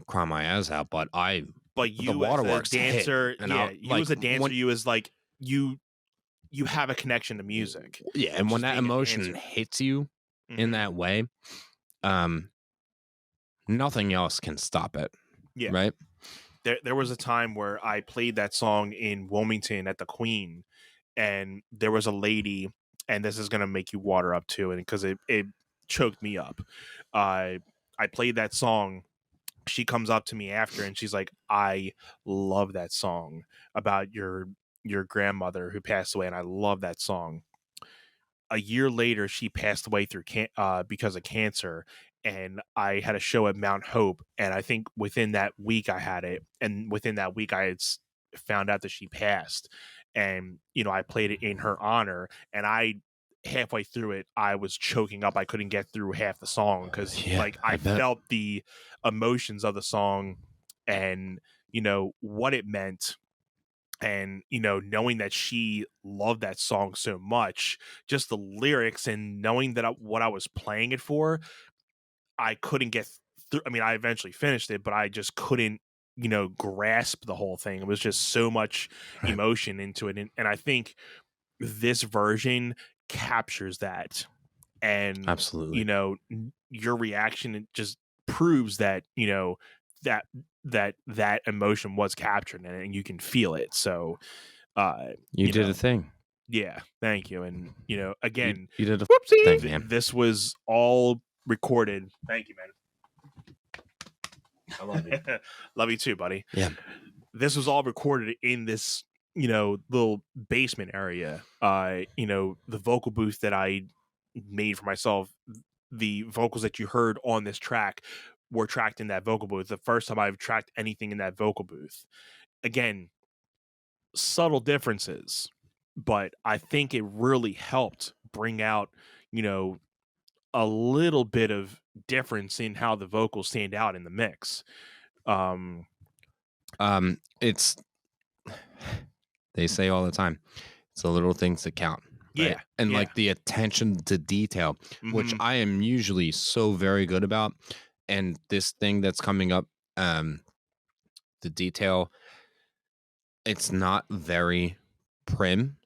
Speaker 2: cry my ass out, but
Speaker 1: you
Speaker 2: the waterworks
Speaker 1: as a dancer,
Speaker 2: hit, and
Speaker 1: as a dancer, you as like you have a connection to music.
Speaker 2: Yeah, and when that emotion hits you in that way, nothing else can stop it.
Speaker 1: Yeah.
Speaker 2: Right?
Speaker 1: There was a time where I played that song in Wilmington at the Queen, and there was a lady, and this is gonna make you water up too, and because it choked me up. I played that song. She comes up to me after, and she's like, "I love that song about your grandmother who passed away, and I love that song." A year later, she passed away through because of cancer, and I had a show at Mount Hope, and I think within that week I had it, and within that week I had found out that she passed, and I played it in her honor, and halfway through it, I was choking up. I couldn't get through half the song because I felt the emotions of the song, and what it meant. And, knowing that she loved that song so much, just the lyrics, and knowing that what I was playing it for, I couldn't get through. I mean, I eventually finished it, but I just couldn't, grasp the whole thing. It was just so much emotion into it. And I think this version captures that. And
Speaker 2: absolutely,
Speaker 1: your reaction, it just proves that, that emotion was captured, and you can feel it. So
Speaker 2: you did a thing.
Speaker 1: Yeah, thank you. And again,
Speaker 2: you did a
Speaker 1: whoopsie
Speaker 2: thing, man.
Speaker 1: This was all recorded. Thank you, man.
Speaker 2: I love you.
Speaker 1: Love you too, buddy.
Speaker 2: Yeah,
Speaker 1: this was all recorded in this little basement area. The vocal booth that I made for myself, the vocals that you heard on this track were tracked in that vocal booth. The first time I've tracked anything in that vocal booth. Again, subtle differences, but I think it really helped bring out, a little bit of difference in how the vocals stand out in the mix.
Speaker 2: It's, they say all the time, it's the little things that count. Right?
Speaker 1: Yeah.
Speaker 2: And like the attention to detail, which I am usually so very good about. And this thing that's coming up, the detail, it's not very prim.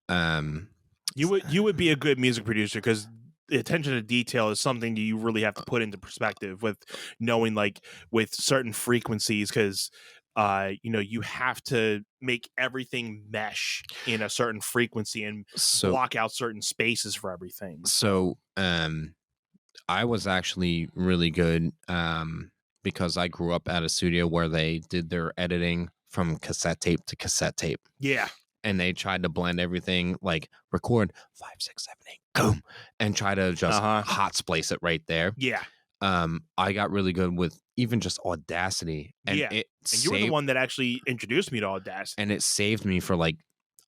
Speaker 1: You would be a good music producer, because the attention to detail is something that you really have to put into perspective with knowing, like, with certain frequencies, because you have to make everything mesh in a certain frequency and block out certain spaces for everything.
Speaker 2: So I was actually really good because I grew up at a studio where they did their editing from cassette tape to cassette tape.
Speaker 1: Yeah.
Speaker 2: And they tried to blend everything, like record 5, 6, 7, 8, boom, and try to just hot splice it right there.
Speaker 1: Yeah.
Speaker 2: I got really good with even just Audacity, and
Speaker 1: Yeah.
Speaker 2: it
Speaker 1: And you were the one that actually introduced me to Audacity.
Speaker 2: and it saved me for like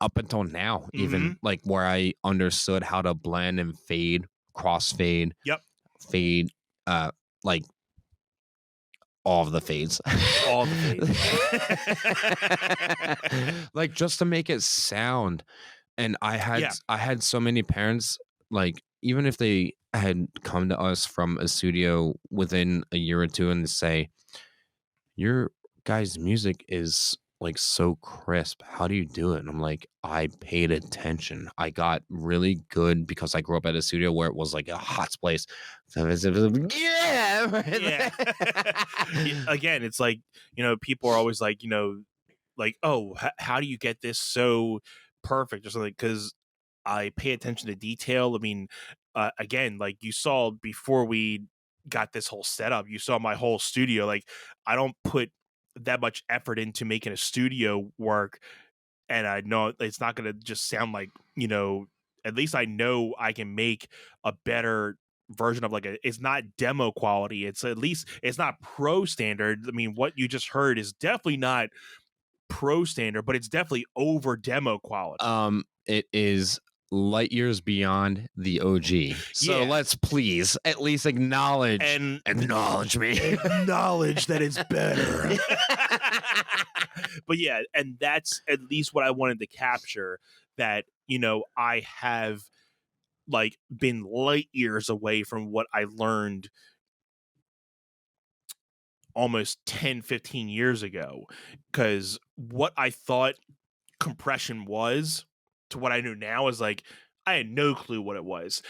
Speaker 2: up until now,
Speaker 1: Mhm.
Speaker 2: even like where I understood how to blend and fade, crossfade,
Speaker 1: Yep.
Speaker 2: fade, like all of the fades,
Speaker 1: All the fades.
Speaker 2: like just to make it sound. And I had so many parents, like even if they had come to us from a studio within a year or two and say, your guys' music is like so crisp. How do you do it? And I'm like, I paid attention. I got really good because I grew up at a studio where it was like a hot place. Yeah.
Speaker 1: Yeah. Again, it's like, people are always like, like, oh, how do you get this so perfect or something? Because I pay attention to detail. I mean, again, like you saw before we got this whole setup, you saw my whole studio. Like, I don't put that much effort into making a studio work, and I know it's not going to just sound like, at least I know I can make a better version of it's not demo quality. It's at least it's not pro standard. I mean, what you just heard is definitely not pro standard, but it's definitely over demo quality.
Speaker 2: It is light years beyond the OG. So
Speaker 1: Yeah.
Speaker 2: let's please at least acknowledge
Speaker 1: And
Speaker 2: acknowledge me.
Speaker 1: acknowledge that it's better. But yeah, and that's at least what I wanted to capture, that, I have like been light years away from what I learned almost 10-15 years ago, because what I thought compression was to what I know now is like I had no clue what it was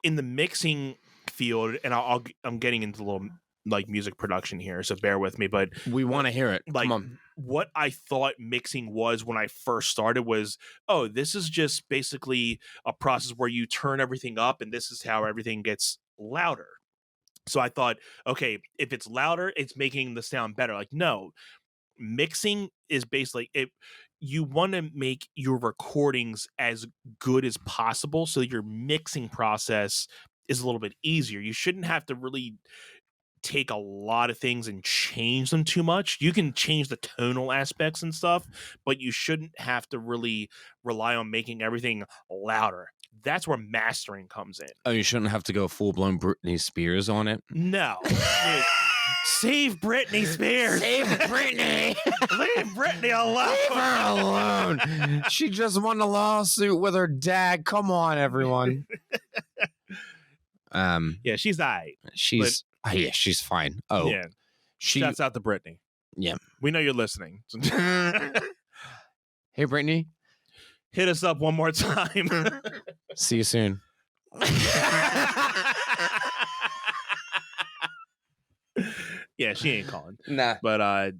Speaker 1: in the mixing field. And I'm getting into a little like music production here, so bear with me, but
Speaker 2: We want to hear it.
Speaker 1: like
Speaker 2: Come on.
Speaker 1: what I thought mixing was when I first started was, oh, this is just basically a process where you turn everything up and this is how everything gets louder. So I thought, okay, if it's louder, it's making the sound better. Like, no, mixing is basically you want to make your recordings as good as possible so your mixing process is a little bit easier. You shouldn't have to really take a lot of things and change them too much. You can change the tonal aspects and stuff, but you shouldn't have to really rely on making everything louder. That's where mastering comes in.
Speaker 2: Oh, you shouldn't have to go full-blown Britney Spears on it?
Speaker 1: No. Save Britney Spears.
Speaker 2: Save Britney.
Speaker 1: Leave Britney alone.
Speaker 2: Leave her alone. She just won a lawsuit with her dad. Come on, everyone.
Speaker 1: Yeah, she's all right.
Speaker 2: She's she's fine. Oh,
Speaker 1: Yeah.
Speaker 2: she.
Speaker 1: Shouts out to Britney.
Speaker 2: Yeah.
Speaker 1: We know you're listening.
Speaker 2: Hey, Brittany.
Speaker 1: Hit us up one more time.
Speaker 2: See you soon.
Speaker 1: Yeah, she ain't calling.
Speaker 2: Nah.
Speaker 1: But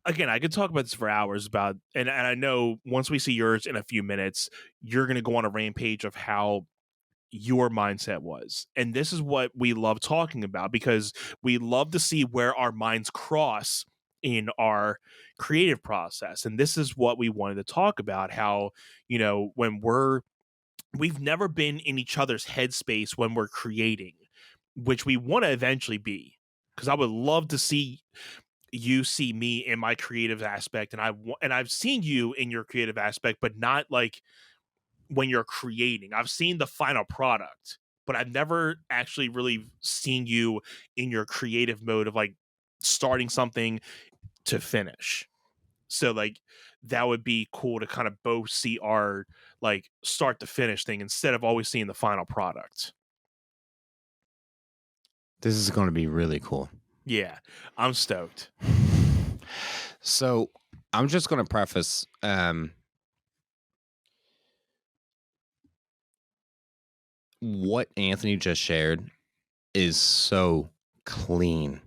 Speaker 1: again, I could talk about this for hours about, and I know once we see yours in a few minutes, you're going to go on a rampage of how your mindset was. And this is what we love talking about, because we love to see where our minds cross in our creative process. And this is what we wanted to talk about, how, when we've never been in each other's headspace when we're creating, which we want to eventually be, because I would love to see you see me in my creative aspect, and I've seen you in your creative aspect, but not like when you're creating. I've seen the final product, but I've never actually really seen you in your creative mode of like starting something to finish. So like that would be cool to kind of both see our like start to finish thing instead of always seeing the final product.
Speaker 2: This is going to be really cool.
Speaker 1: Yeah, I'm stoked.
Speaker 2: So I'm just going to preface, what Anthony just shared is so clean,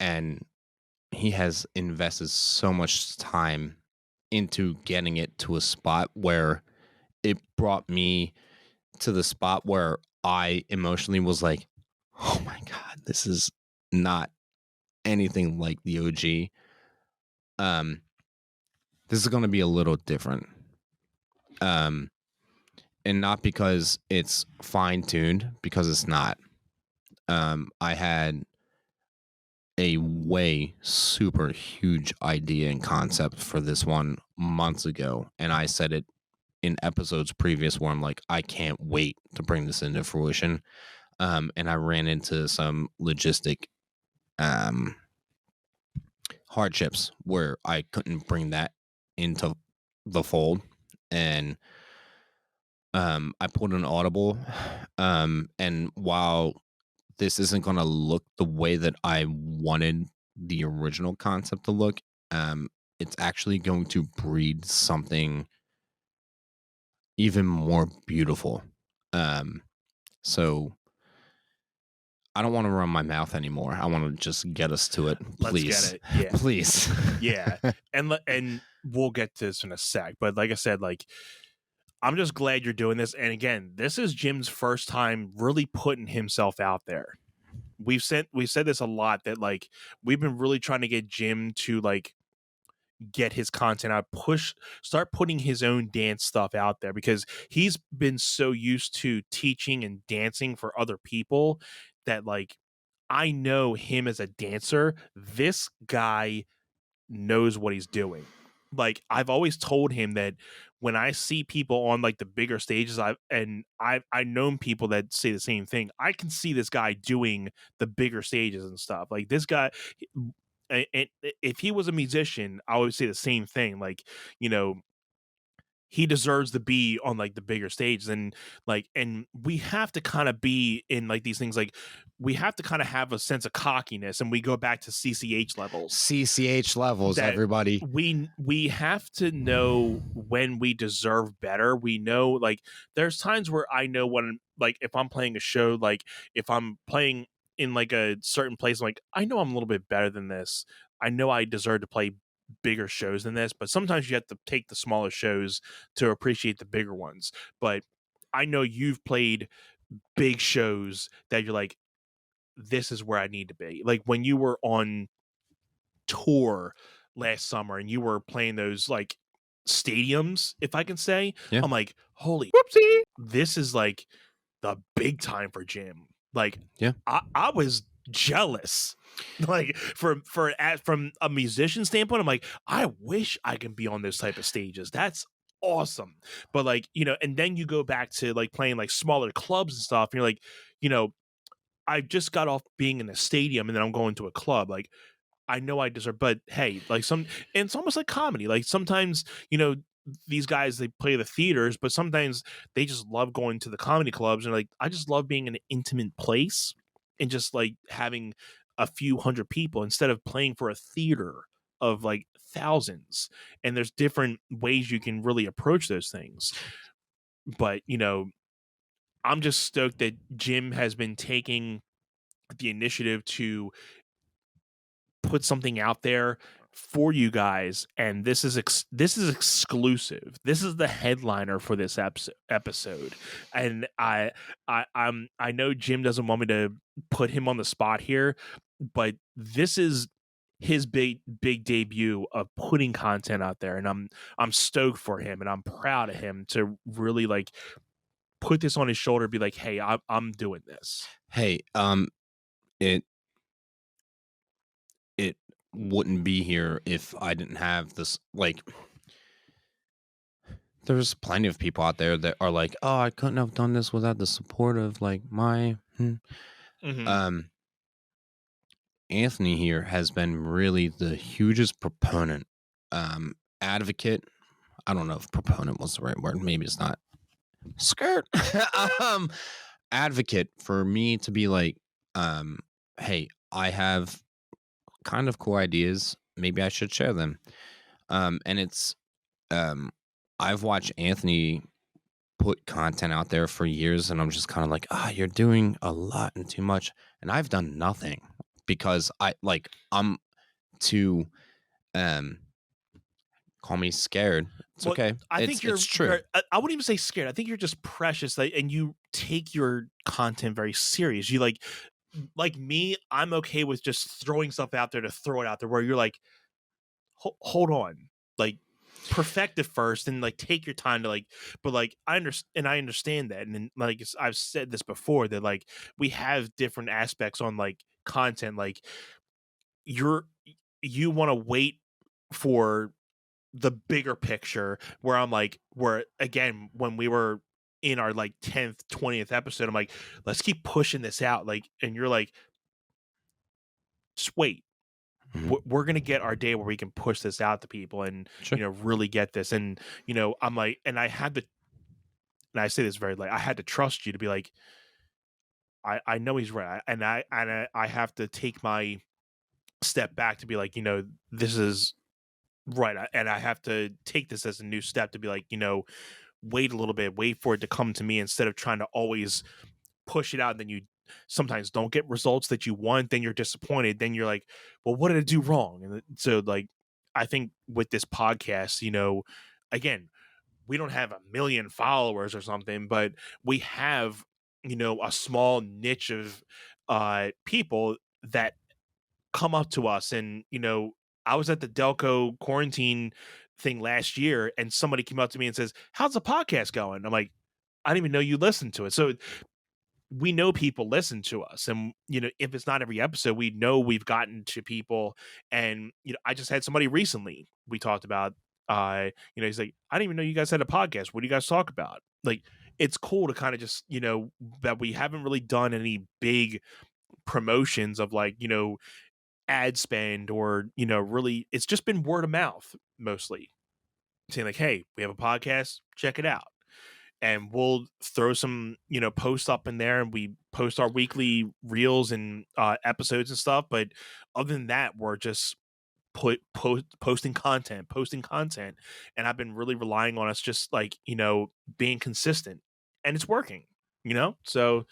Speaker 2: and he has invested so much time into getting it to a spot where it brought me to the spot where I emotionally was like, oh my God, this is not anything like the OG. This is going to be a little different. And not because it's fine-tuned, because it's not. I had a way super huge idea and concept for this one months ago, and I said it in episodes previous where I'm like, I can't wait to bring this into fruition. And I ran into some logistic hardships where I couldn't bring that into the fold, and I put an audible, and while this isn't going to look the way that I wanted the original concept to look, um, it's actually going to breed something even more beautiful. So I don't want to run my mouth anymore. I want to just get us to it,
Speaker 1: Let's get
Speaker 2: please.
Speaker 1: it. Yeah.
Speaker 2: Please.
Speaker 1: Yeah. And we'll get to this in a sec. But like I said, like, I'm just glad you're doing this. And again, this is Jim's first time really putting himself out there. We've said this a lot, that like we've been really trying to get Jim to like get his content out, start putting his own dance stuff out there, because he's been so used to teaching and dancing for other people that like I know him as a dancer. This guy knows what he's doing. Like I've always told him that when I see people on like the bigger stages, I've known people that say the same thing. I can see this guy doing the bigger stages and stuff. Like this guy, and if he was a musician, I would say the same thing. Like, you know, he deserves to be on like the bigger stage. And like, and we have to kind of be in like these things, like we have to kind of have a sense of cockiness, and we go back to CCH levels.
Speaker 2: CCH levels,
Speaker 1: That
Speaker 2: everybody.
Speaker 1: we have to know when we deserve better. We know, like, there's times where I know when, like, if I'm playing a show, like if I'm playing in like a certain place, like I know I'm a little bit better than this. I know I deserve to play bigger shows than this, but sometimes you have to take the smaller shows to appreciate the bigger ones. But I know you've played big shows that you're like, this is where I need to be. Like when you were on tour last summer and you were playing those like stadiums, if I can say,
Speaker 2: Yeah.
Speaker 1: I'm like, holy whoopsie, this is like the big time for Jim. Like,
Speaker 2: Yeah.
Speaker 1: I was jealous. Like from a musician standpoint, I'm like, I wish I can be on those type of stages. That's awesome. But like, you know, and then you go back to like playing like smaller clubs and stuff, and you're like, you know, I just got off being in a stadium and then I'm going to a club. Like, I know I deserve, but hey, like and it's almost like comedy. Like sometimes, you know, these guys, they play the theaters, but sometimes they just love going to the comedy clubs, and like I just love being in an intimate place and just like having a few hundred people instead of playing for a theater of like thousands. And there's different ways you can really approach those things. But, you know, I'm just stoked that Jim has been taking the initiative to put something out there for you guys, and this is exclusive. This is the headliner for this episode. And I know Jim doesn't want me to put him on the spot here, but this is his big debut of putting content out there, and I'm stoked for him, and I'm proud of him to really like put this on his shoulder, be like, hey, I'm doing this.
Speaker 2: Hey, it wouldn't be here if I didn't have this. Like, there's plenty of people out there that are like, oh, I couldn't have done this without the support of like my
Speaker 1: Mm-hmm.
Speaker 2: Anthony here has been really the hugest proponent, advocate. I don't know if proponent was the right word. Maybe it's not. Skirt. Advocate for me to be like, hey, I have kind of cool ideas. Maybe I should share them. And it's, I've watched Anthony put content out there for years, and I'm just kind of like, you're doing a lot and too much, and I've done nothing because I'm too, call me scared. It's okay.
Speaker 1: I think
Speaker 2: it's true.
Speaker 1: I wouldn't even say scared. I think you're just precious, like, and you take your content very serious. You like me, I'm okay with just throwing stuff out there to throw it out there, where you're like, hold on, like perfect it first and like take your time to like, but like I understand that. And then, like I've said this before, that like we have different aspects on like content. Like you want to wait for the bigger picture, where I'm like, where again, when we were in our like 10th 20th episode, I'm like, let's keep pushing this out, like, and you're like, just wait. We're gonna get our day where we can push this out to people and
Speaker 2: Sure.
Speaker 1: really get this. And I'm like, and I had to, and I say this very like, I had to trust you to be like, I know he's right, and I have to take my step back to be like, this is right, and I have to take this as a new step to be like, wait a little bit, wait for it to come to me, instead of trying to always push it out, and then you sometimes don't get results that you want, then you're disappointed, then you're like, well, what did I do wrong? And so, like, I think with this podcast, again, we don't have 1 million followers or something, but we have, a small niche of people that come up to us. And I was at the Delco quarantine thing last year, and somebody came up to me and says, how's the podcast going? I'm like, I didn't even know you listened to it. So we know people listen to us, and if it's not every episode, we know we've gotten to people. And I just had somebody recently, we talked about, he's like, I didn't even know you guys had a podcast, what do you guys talk about? Like, it's cool to kind of just that we haven't really done any big promotions of like ad spend, or really, it's just been word of mouth mostly, saying like, hey, we have a podcast, check it out. And we'll throw some posts up in there, and we post our weekly reels and episodes and stuff. But other than that, we're just posting content. And I've been really relying on us just like being consistent, and it's working. So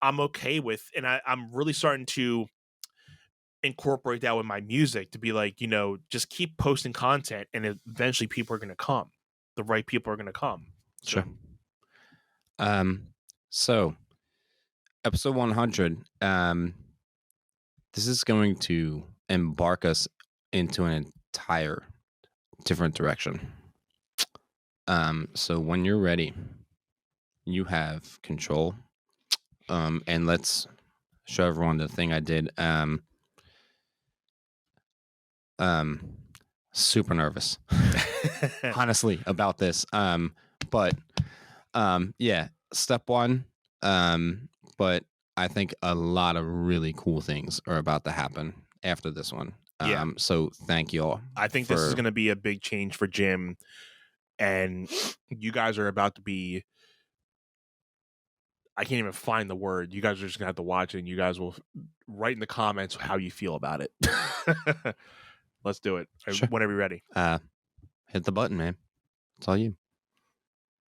Speaker 1: I'm okay with, and I'm really starting to incorporate that with my music, to be like, just keep posting content, and eventually people are going to come. The right people are going to come.
Speaker 2: Sure. So episode 100, this is going to embark us into an entire different direction. So when you're ready, you have control. And let's show everyone the thing I did. Super nervous, honestly, about this. But yeah, step one. But I think a lot of really cool things are about to happen after this one.
Speaker 1: Yeah.
Speaker 2: So thank you all.
Speaker 1: I think this is going to be a big change for Jim, and you guys are about to be, I can't even find the word. You guys are just going to have to watch it, and you guys will write in the comments how you feel about it. Let's do it.
Speaker 2: Sure.
Speaker 1: Whenever you're ready.
Speaker 2: Hit the button, man. It's all you.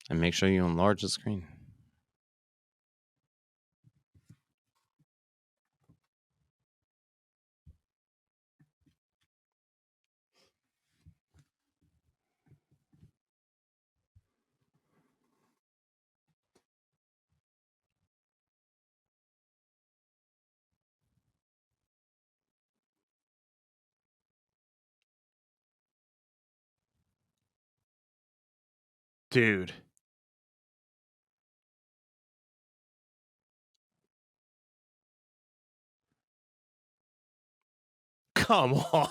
Speaker 2: And make sure you enlarge the screen.
Speaker 1: Dude. Come on.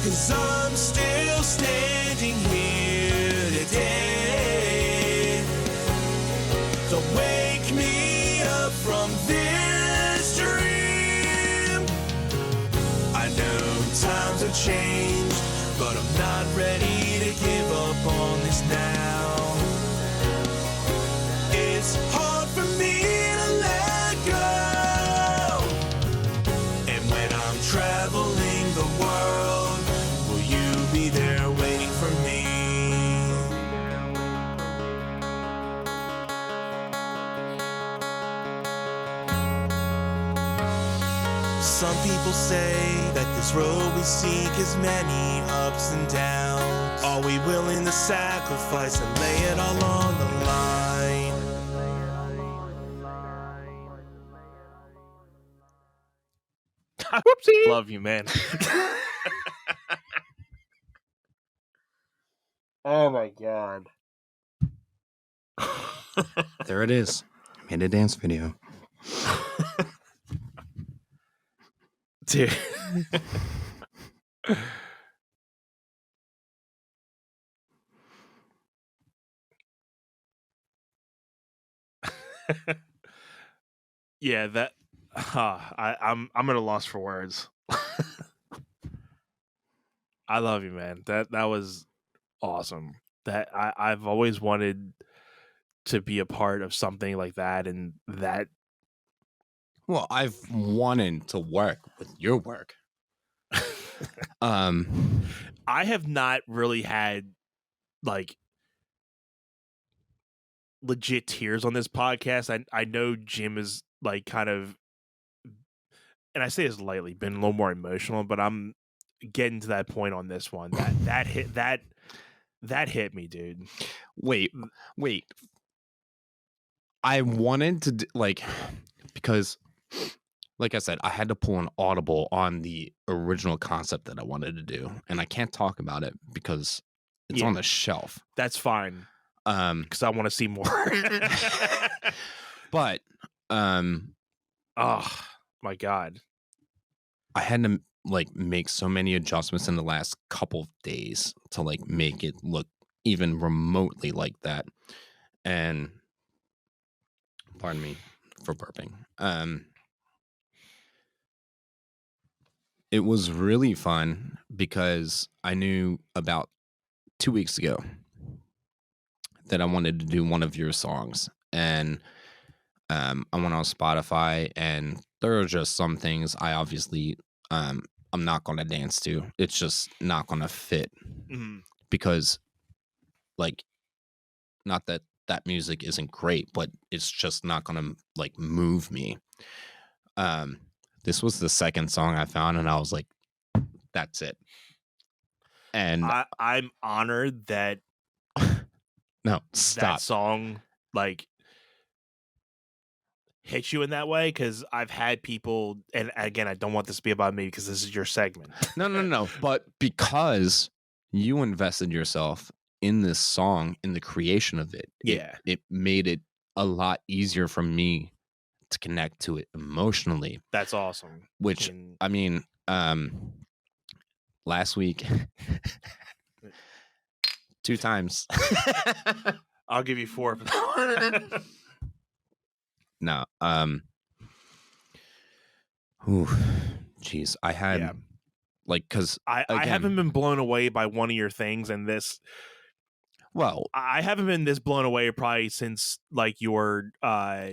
Speaker 5: Cause I'm still standing here today. So wake me up from this dream. I know times have changed, but I'm not ready to give up on this now. It's hard for me to let go. And when I'm traveling the world, will you people say that this road we seek has many ups and downs. Are we willing to sacrifice and lay it all on the line?
Speaker 1: Whoopsie. Love you, man. Oh my god.
Speaker 2: There it is. Made a dance video.
Speaker 1: Dude. Yeah, that I'm at a loss for words. I love you, man. That was awesome. That I've always wanted to be a part of something like that, and that
Speaker 2: Well, I've wanted to work with your work.
Speaker 1: I have not really had like legit tears on this podcast. I know Jim is like kind of, and I say this lightly, been a little more emotional, but I'm getting to that point on this one. That hit me, dude.
Speaker 2: Wait. I wanted to because like I said, I had to pull an audible on the original concept that I wanted to do, and I can't talk about it because it's on the shelf.
Speaker 1: That's fine. Because I want to see more.
Speaker 2: But
Speaker 1: oh my god,
Speaker 2: I had to make so many adjustments in the last couple of days to make it look even remotely like that. And pardon me for burping. It was really fun because I knew about 2 weeks ago that I wanted to do one of your songs, and I went on Spotify, and there are just some things I obviously I'm not going to dance to. It's just not going to fit because not that music isn't great, but it's just not going to move me. This was the second song I found, and I was like, that's it. And
Speaker 1: I'm honored that
Speaker 2: no, stop.
Speaker 1: That song hit you in that way, because I've had people, and again, I don't want this to be about me because this is your segment.
Speaker 2: No. But because you invested yourself in this song, in the creation of it, it made it a lot easier for me to connect to it emotionally.
Speaker 1: That's awesome.
Speaker 2: Which I mean, last week 2 times.
Speaker 1: I'll give you 4.
Speaker 2: No. Jeez, I had because
Speaker 1: I haven't been blown away by one of your things, and this. Well, I haven't been this blown away probably since your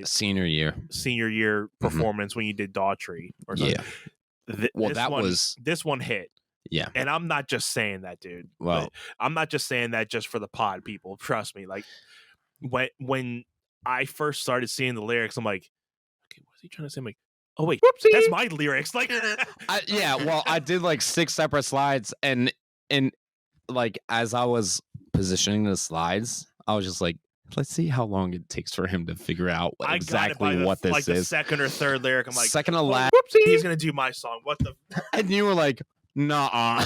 Speaker 2: senior
Speaker 1: year performance when you did Daughtry or something.
Speaker 2: Yeah.
Speaker 1: This one hit.
Speaker 2: Yeah.
Speaker 1: And I'm not just saying that, dude. Well, I'm not just saying that just for the pod people. Trust me. When I first started seeing the lyrics, I'm like, okay, what's he trying to say? I'm like, oh wait, whoopsie, that's my lyrics.
Speaker 2: I did 6 separate slides, and as I was positioning the slides, I was just like, let's see how long it takes for him to figure out exactly what this is.
Speaker 1: The second or third lyric, I'm like,
Speaker 2: second to last,
Speaker 1: whoopsie, he's gonna do my song. What the?
Speaker 2: And you were like, nah.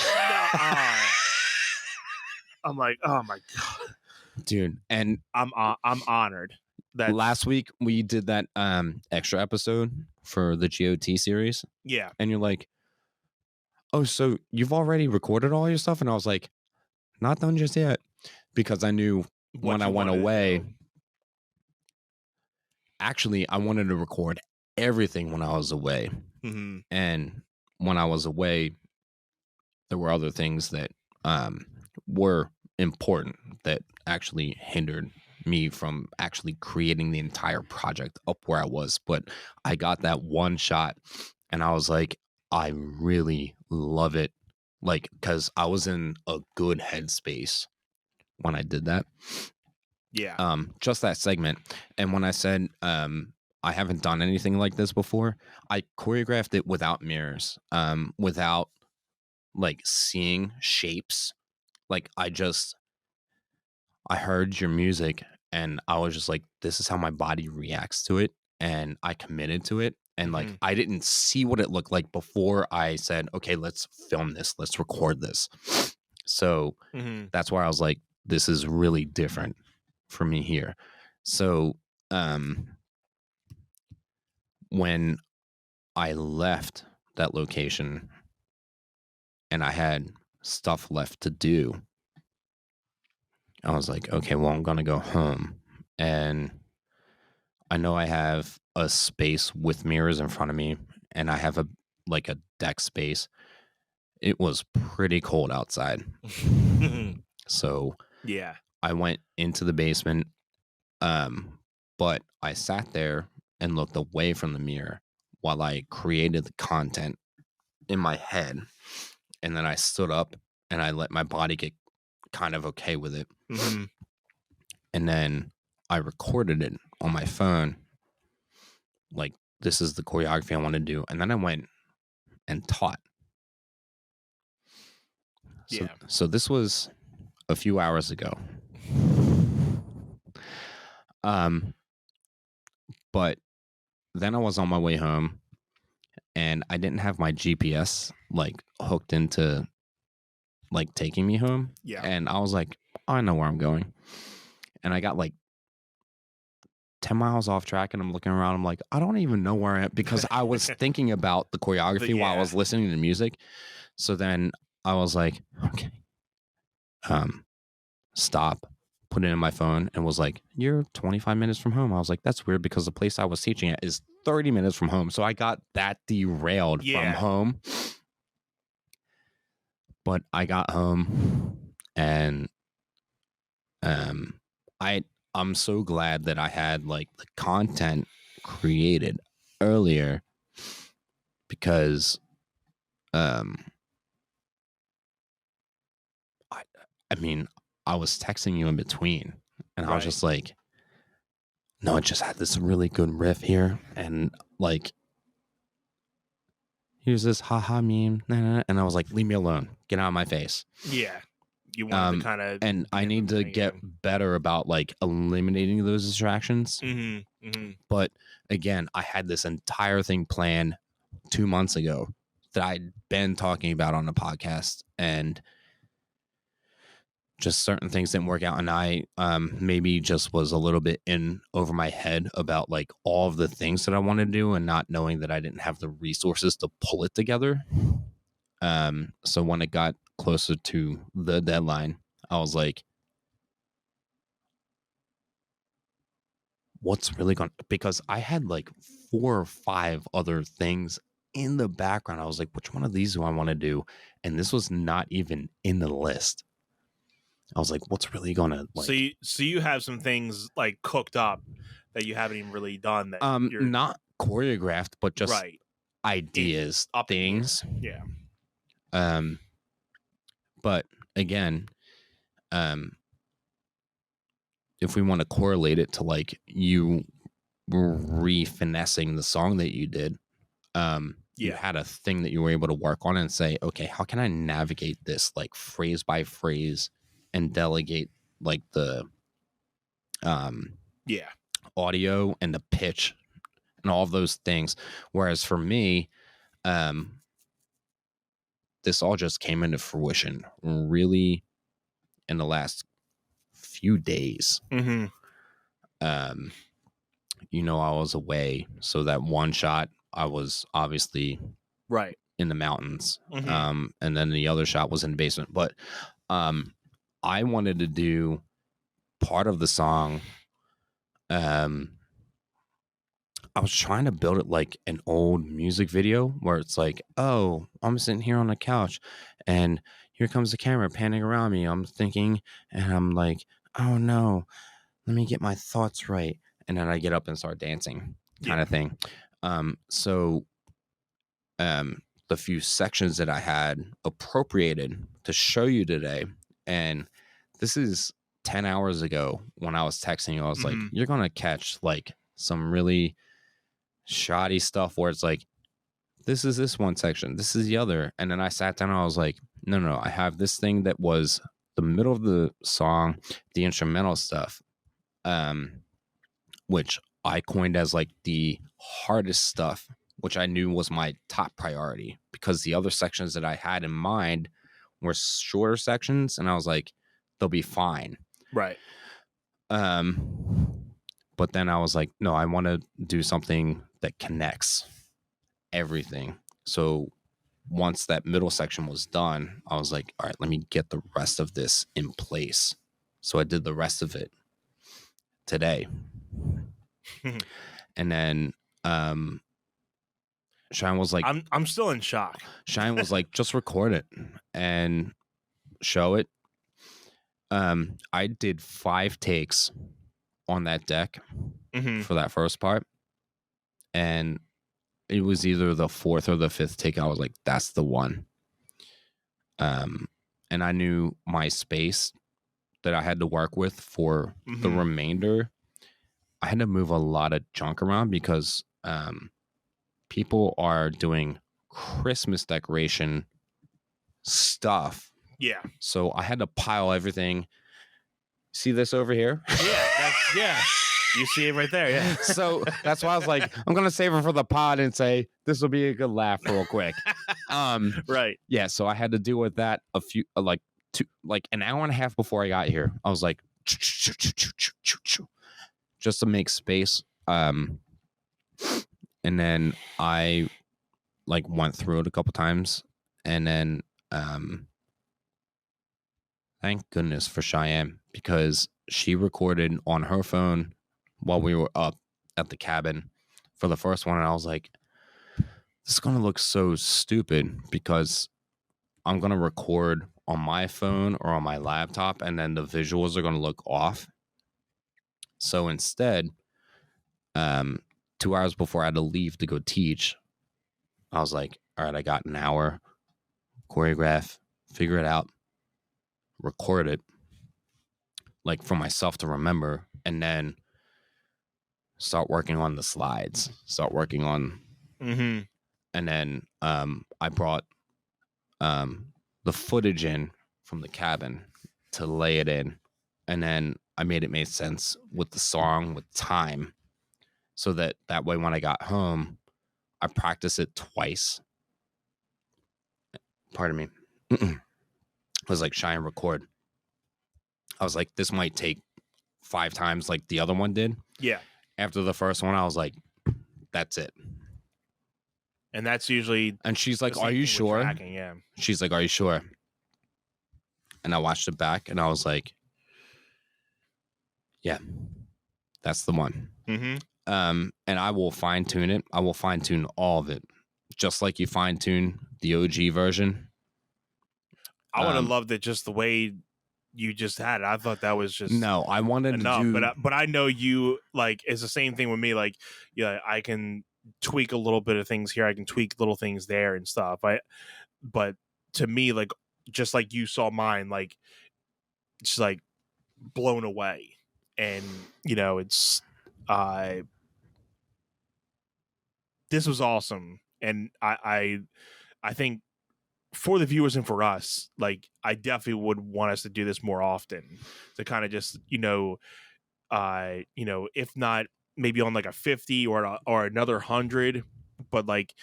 Speaker 1: I'm like, oh my god,
Speaker 2: dude. And
Speaker 1: I'm honored that
Speaker 2: last week we did that extra episode for the GOT series.
Speaker 1: Yeah.
Speaker 2: And you're like, oh, so you've already recorded all your stuff? And I was like, not done just yet, because I knew when I went away. Actually, I wanted to record everything when I was away.
Speaker 1: Mm-hmm.
Speaker 2: And when I was away, there were other things that were important that actually hindered me from actually creating the entire project up where I was. But I got that one shot, and I was like, I really love it. Because I was in a good headspace when I did that.
Speaker 1: Yeah.
Speaker 2: Just that segment. And when I said I haven't done anything like this before. I choreographed it without mirrors, without like seeing shapes. Like I heard your music and I was just like, this is how my body reacts to it. And I committed to it. And like, I didn't see what it looked like before I said, okay, let's film this. Let's record this. So that's why I was like, this is really different for me here. So, when I left that location and I had stuff left to do, I was like, okay, well, I'm going to go home. And I know I have a space with mirrors in front of me and I have a deck space. It was pretty cold outside. So
Speaker 1: Yeah.
Speaker 2: I went into the basement, but I sat there and looked away from the mirror while I created the content in my head. And then I stood up and I let my body get kind of okay with it. And then I recorded it on my phone. Like, this is the choreography I want to do. And then I went and taught. So this was a few hours ago. But then I was on my way home and I didn't have my GPS like hooked into like taking me home.
Speaker 1: Yeah.
Speaker 2: And I was like, I know where I'm going. And I got like 10 miles off track and I'm looking around. I'm like, I don't even know where I am because I was thinking about the choreography while I was listening to music. So then I was like, okay, stop, put it in my phone and was like, you're 25 minutes from home. I was like, that's weird because the place I was teaching at is 30 minutes from home. So I got that derailed from home. But I got home and I'm so glad that I had like the content created earlier because I mean, I was texting you in between and I was just like, no, it just had this really good riff here and like here's this haha meme and I was like, leave me alone, get out of my face.
Speaker 1: Yeah. You wanted to kind of,
Speaker 2: and I need to get better about like eliminating those distractions. But again, I had this entire thing planned 2 months ago that I'd been talking about on the podcast, and just certain things didn't work out. And I maybe just was a little bit in over my head about like all of the things that I wanted to do and not knowing that I didn't have the resources to pull it together. So when it got closer to the deadline, I was like, what's really going to, because I had like 4 or 5 other things in the background. I was like, which one of these do I want to do? And this was not even in the list. I was like, what's really going to like,
Speaker 1: so you have some things like cooked up that you haven't even really done that you're
Speaker 2: not choreographed, but just ideas, things.
Speaker 1: Yeah.
Speaker 2: But again, if we want to correlate it to like you re-finessing the song that you did, you had a thing that you were able to work on and say, okay, how can I navigate this like phrase by phrase and delegate like the audio and the pitch and all of those things. Whereas for me, this all just came into fruition really in the last few days. You know, I was away, so that one shot I was obviously in the mountains, and then the other shot was in the basement. But I wanted to do part of the song. I was trying to build it like an old music video where it's like, oh, I'm sitting here on the couch and here comes the camera panning around me. I'm thinking and I'm like, oh no, let me get my thoughts right. And then I get up and start dancing kind of thing. So the few sections that I had appropriated to show you today, and this is 10 hours ago when I was texting you, I was like, you're going to catch like some really shoddy stuff where it's like, this is this one section, this is the other. And then I sat down and I was like, no, I have this thing that was the middle of the song, the instrumental stuff, which I coined as like the hardest stuff, which I knew was my top priority because the other sections that I had in mind were shorter sections. And I was like, they'll be fine.
Speaker 1: Right.
Speaker 2: But then I was like, no, I want to do something that connects everything. So once that middle section was done, I was like, all right, let me get the rest of this in place. So I did the rest of it today. And then Shine was like,
Speaker 1: I'm still in shock.
Speaker 2: Shine was like, just record it and show it. I did 5 takes on that deck for that first part, and it was either the 4th or the 5th take. I was like, that's the one. And I knew my space that I had to work with for the remainder. I had to move a lot of junk around because people are doing Christmas decoration stuff.
Speaker 1: Yeah.
Speaker 2: So I had to pile everything. See this over here?
Speaker 1: Yeah. You see it right there. Yeah.
Speaker 2: So that's why I was like, I'm gonna save it for the pod and say this will be a good laugh real quick.
Speaker 1: Right.
Speaker 2: Yeah. So I had to deal with that a few like an hour and a half before I got here. I was like, just to make space. And then I like went through it a couple times, and then thank goodness for Cheyenne because she recorded on her phone while we were up at the cabin for the first one. And I was like, this is going to look so stupid because I'm going to record on my phone or on my laptop and then the visuals are going to look off. So instead, 2 hours before I had to leave to go teach, I was like, all right, I got an hour, choreograph, figure it out, record it, like for myself to remember, and then start working on the slides, start working on, and then I brought the footage in from the cabin to lay it in, and then I made it make sense with the song, with time, so that way when I got home, I practiced it twice. Pardon me. I was like, Cheyenne, record. I was like, this might take 5 times like the other one did.
Speaker 1: Yeah.
Speaker 2: After the first one, I was like, that's it.
Speaker 1: And that's usually.
Speaker 2: And she's like, are you sure?
Speaker 1: Tracking, yeah. She's
Speaker 2: like, are you sure? And I watched it back and I was like, yeah, that's the one. And I will fine tune it. I will fine tune all of it. Just like you fine tune the OG version.
Speaker 1: I would have loved it just the way you just had it. I thought that was just
Speaker 2: no. I wanted
Speaker 1: enough,
Speaker 2: to do,
Speaker 1: but I know you like it's the same thing with me. Like, yeah, I can tweak a little bit of things here. I can tweak little things there and stuff. But to me, like just like you saw mine, like it's like blown away, and it's this was awesome, and I think. For the viewers and for us, like I definitely would want us to do this more often to kind of just, if not maybe on like a 50 or another 100, but like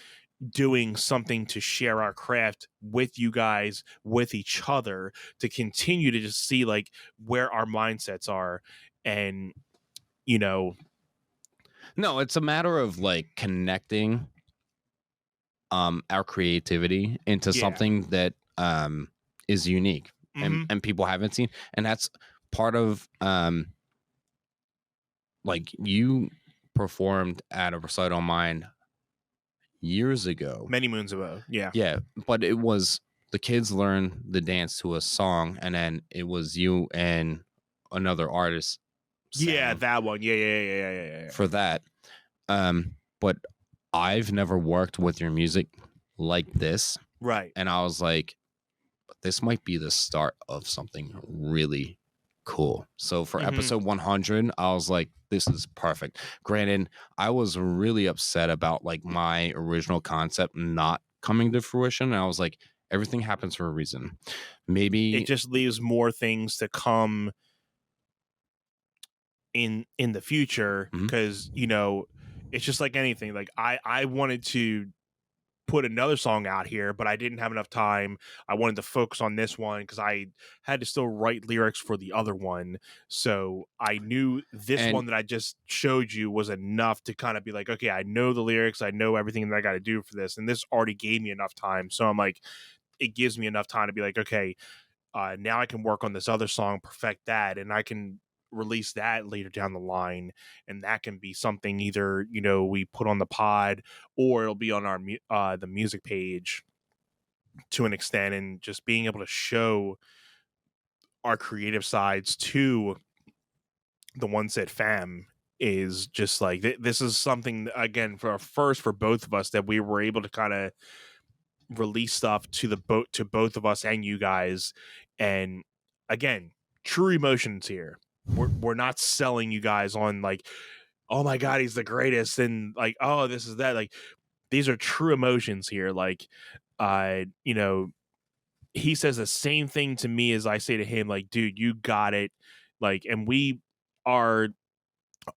Speaker 1: doing something to share our craft with you guys, with each other, to continue to just see like where our mindsets are. And,
Speaker 2: no, it's a matter of like connecting our creativity into something that is unique and people haven't seen, and that's part of like you performed at a recital of mine years ago,
Speaker 1: many moons ago.
Speaker 2: Yeah, but it was the kids learned the dance to a song, and then it was you and another artist.
Speaker 1: Yeah, that one. Yeah.
Speaker 2: For that, but I've never worked with your music like this.
Speaker 1: Right.
Speaker 2: And I was like, this might be the start of something really cool. So for
Speaker 1: Mhm.
Speaker 2: episode 100, I was like, this is perfect. Granted, I was really upset about like my original concept not coming to fruition. And I was like, everything happens for a reason.
Speaker 1: It
Speaker 2: Maybe
Speaker 1: just leaves more things to come in the future,
Speaker 2: Mhm.
Speaker 1: because it's just like anything. Like I wanted to put another song out here, but I didn't have enough time. I wanted to focus on this one because I had to still write lyrics for the other one. So I knew this
Speaker 2: And
Speaker 1: one that I just showed you was enough to kind of be like, okay, I know the lyrics, I know everything that I got to do for this, and this already gave me enough time. So I'm like, it gives me enough time to be like, okay, now I can work on this other song, perfect that, and I can release that later down the line, and that can be something either we put on the pod, or it'll be on our the music page to an extent, and just being able to show our creative sides to the ones at fam is just like this is something, again, for both of us, that we were able to kind of release stuff to both of us and you guys. And again, true emotions here. We're not selling you guys on like, oh my god, he's the greatest, and like, oh, this is that. Like, these are true emotions here. Like, he says the same thing to me as I say to him. Like, dude, you got it. Like, and we are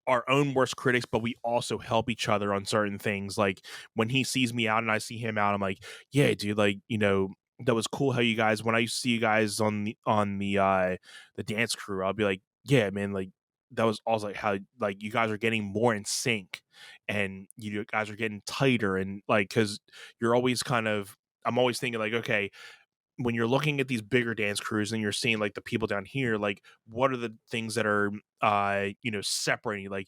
Speaker 1: our own worst critics, but we also help each other on certain things. Like, when he sees me out and I see him out, I'm like, yeah, dude, like, that was cool how you guys, when I used to see you guys on the dance crew, I'll be like, yeah, man, like, that was also like how, like, you guys are getting more in sync, and you guys are getting tighter, and like, because you're always kind of, I'm always thinking like, okay, when you're looking at these bigger dance crews and you're seeing like the people down here, like, what are the things that are separating, like,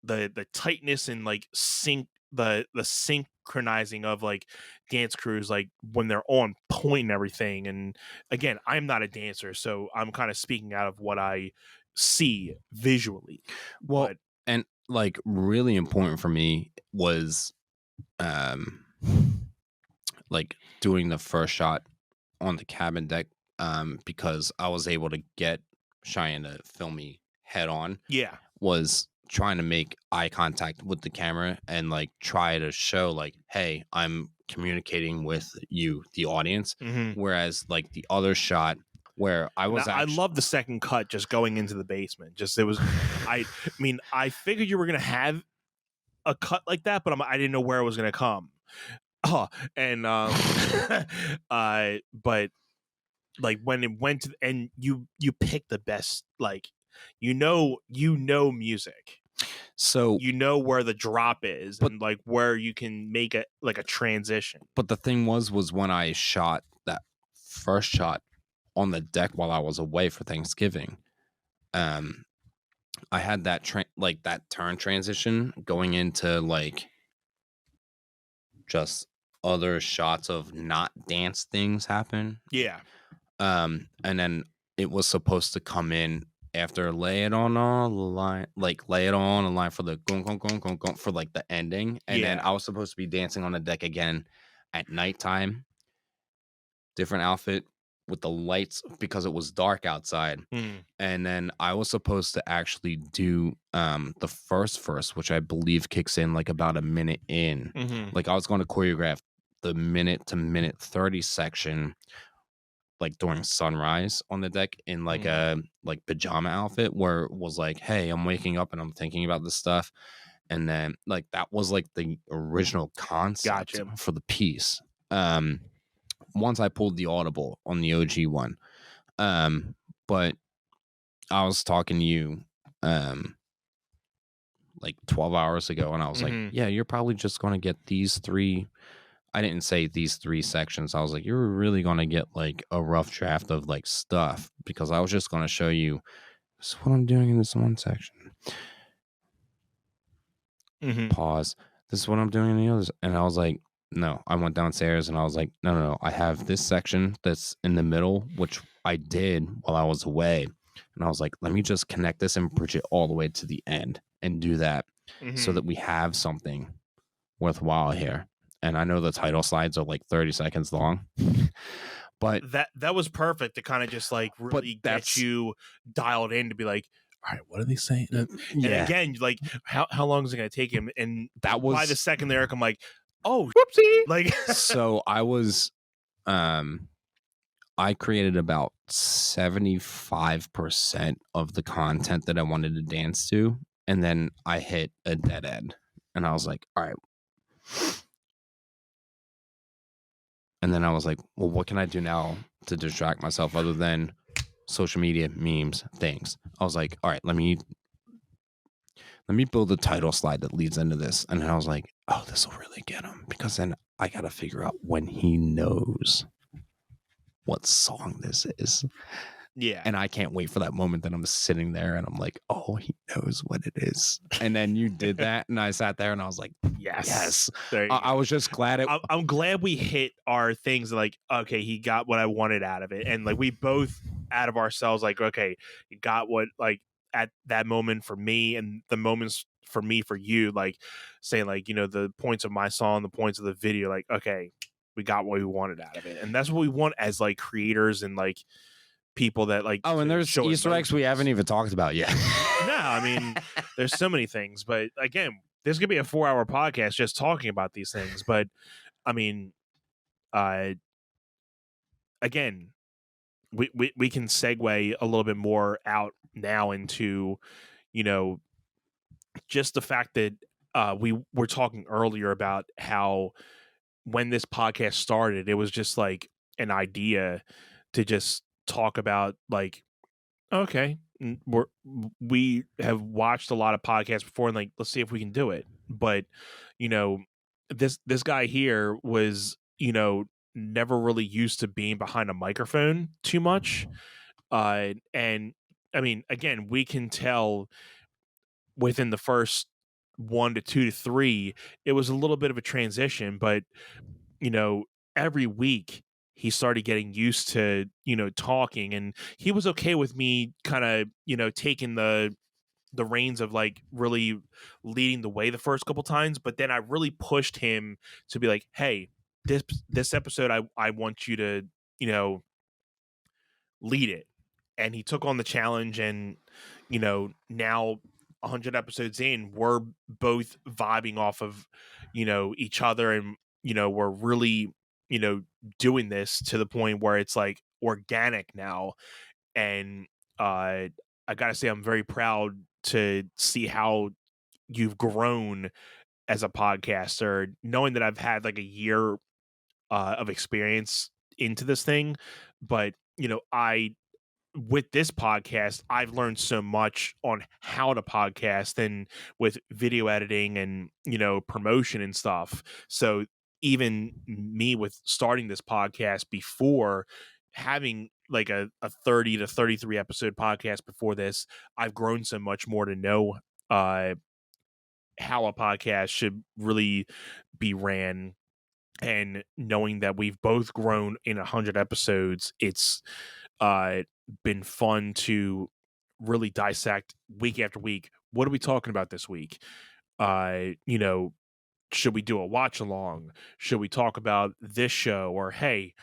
Speaker 1: the tightness and like the synchronizing of like dance crews, like when they're on point and everything. And again, I'm not a dancer, so I'm kind of speaking out of what I see visually.
Speaker 2: well,
Speaker 1: But
Speaker 2: and like really important for me was um like doing the first shot on the cabin deck, because I was able to get Cheyenne to film me head on,
Speaker 1: yeah.
Speaker 2: was trying to make eye contact with the camera and like try to show like, hey, I'm communicating with you, the audience.
Speaker 1: Mm-hmm.
Speaker 2: Whereas like the other shot where I was
Speaker 1: I
Speaker 2: actually
Speaker 1: love the second cut, just going into the basement. Just, it was, I mean, I figured you were gonna have a cut like that, but I didn't know where it was gonna come. Oh, and but like when it went to, and you picked the best, like, music,
Speaker 2: so
Speaker 1: where the drop is,
Speaker 2: but
Speaker 1: and like where you can make a like a transition.
Speaker 2: but the thing was when I shot that first shot on the deck while I was away for Thanksgiving, I had that like that turn transition going into like just other shots of not dance things happen.
Speaker 1: Yeah.
Speaker 2: And then it was supposed to come in after lay it on a line, like lay it on a line for the gung, gung, gung, gung, gung, for like the ending. And then
Speaker 1: Yeah.
Speaker 2: I was supposed to be dancing on the deck again at nighttime, different outfit with the lights because it was dark outside.
Speaker 1: Mm.
Speaker 2: And then I was supposed to actually do the first verse, which I believe kicks in like about a minute in.
Speaker 1: Mm-hmm.
Speaker 2: Like I was going to choreograph the minute to minute 30 section like during sunrise on the deck in like a like pajama outfit, where it was like, hey, I'm waking up and I'm thinking about this stuff. And then like that was like the original concept
Speaker 1: Gotcha.
Speaker 2: for the piece. Once I pulled the audible on the OG one. But I was talking to you like 12 hours ago, and I was like, yeah, you're probably just going to get these three. I didn't say these three sections. I was like, you're really going to get like a rough draft of like stuff, because I was just going to show you this is what I'm doing in this one section. Pause. This is what I'm doing in the others. And I was like, no, I went downstairs and I was like, no, I have this section that's in the middle, which I did while I was away. And I was like, let me just connect this and bridge it all the way to the end and do that so that we have something worthwhile here. And I know the title slides are like 30 seconds long, But
Speaker 1: that was perfect to kind of just like really get you dialed in to be like, all right, what are they saying? And again, like, how long is it going to take him? And
Speaker 2: that was
Speaker 1: by the second there, I'm like, oh, whoopsie! Like,
Speaker 2: so I was, I created about 75% of the content that I wanted to dance to, and then I hit a dead end, and I was like, all right. And then I was like, well, what can I do now to distract myself other than social media, memes, things? I was like, all right, let me build a title slide that leads into this. And I was like, oh, this will really get him, because then I got to figure out when he knows what song this is.
Speaker 1: Yeah.
Speaker 2: And I can't wait for that moment that I'm sitting there and I'm like, oh, he knows what it is. And then you did that, and I sat there and I was like, yes. I was just glad
Speaker 1: I'm glad we hit our things like, okay, he got what I wanted out of it. And like we both out of ourselves, like, okay, you got what, like, at that moment for me, and the moments for me for you, like saying like, you know, the points of my song, the points of the video, like, okay, we got what we wanted out of it. And that's what we want as like creators and like people that like.
Speaker 2: Oh, and there's Easter eggs we haven't even talked about yet.
Speaker 1: No, I mean, there's so many things, but again, this could be a 4-hour podcast just talking about these things. But I mean, again, we can segue a little bit more out now into, you know, just the fact that we were talking earlier about how when this podcast started, it was just like an idea to just talk about like, okay, we have watched a lot of podcasts before, and like, let's see if we can do it. But you know, this guy here was, you know, never really used to being behind a microphone too much, and I mean, again, we can tell within the first 1 to 2 to 3, it was a little bit of a transition, but you know, every week he started getting used to, you know, talking, and he was okay with me kind of, you know, taking the reins of like really leading the way the first couple times. But then I really pushed him to be like, hey, this episode, I want you to, you know, lead it. And he took on the challenge, and you know, now 100 episodes in, we're both vibing off of, you know, each other, and you know, we're really, you know, doing this to the point where it's like organic now. And I gotta say, I'm very proud to see how you've grown as a podcaster, knowing that I've had like a year of experience into this thing. But you know, with this podcast, I've learned so much on how to podcast and with video editing and, you know, promotion and stuff. So even me with starting this podcast before having like a 30 to 33 episode podcast before this, I've grown so much more to know how a podcast should really be ran. And knowing that we've both grown in 100 episodes, it's been fun to really dissect week after week. What are we talking about this week? You know, should we do a watch along? Should we talk about this show? Or hey,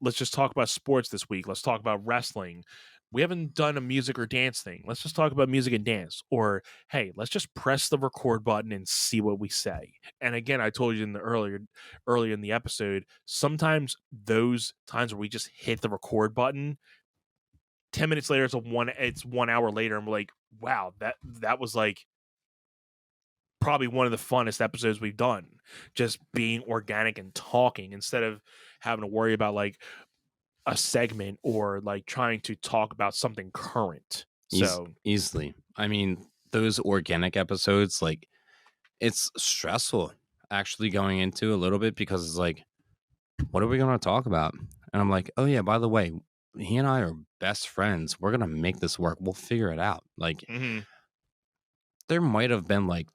Speaker 1: let's just talk about sports this week. Let's talk about wrestling. We haven't done a music or dance thing. Let's just talk about music and dance. Or hey, let's just press the record button and see what we say. And again, I told you in the earlier in the episode, sometimes those times where we just hit the record button, 10 minutes later, it's 1 hour later, and we're like, wow, that was like probably one of the funnest episodes we've done. Just being organic and talking instead of having to worry about like a segment or like trying to talk about something current. So
Speaker 2: easily. I mean, those organic episodes, like, it's stressful actually going into a little bit, because it's like, what are we going to talk about? And I'm like, oh yeah, by the way, he and I are best friends. We're going to make this work. We'll figure it out. Like, there might have been like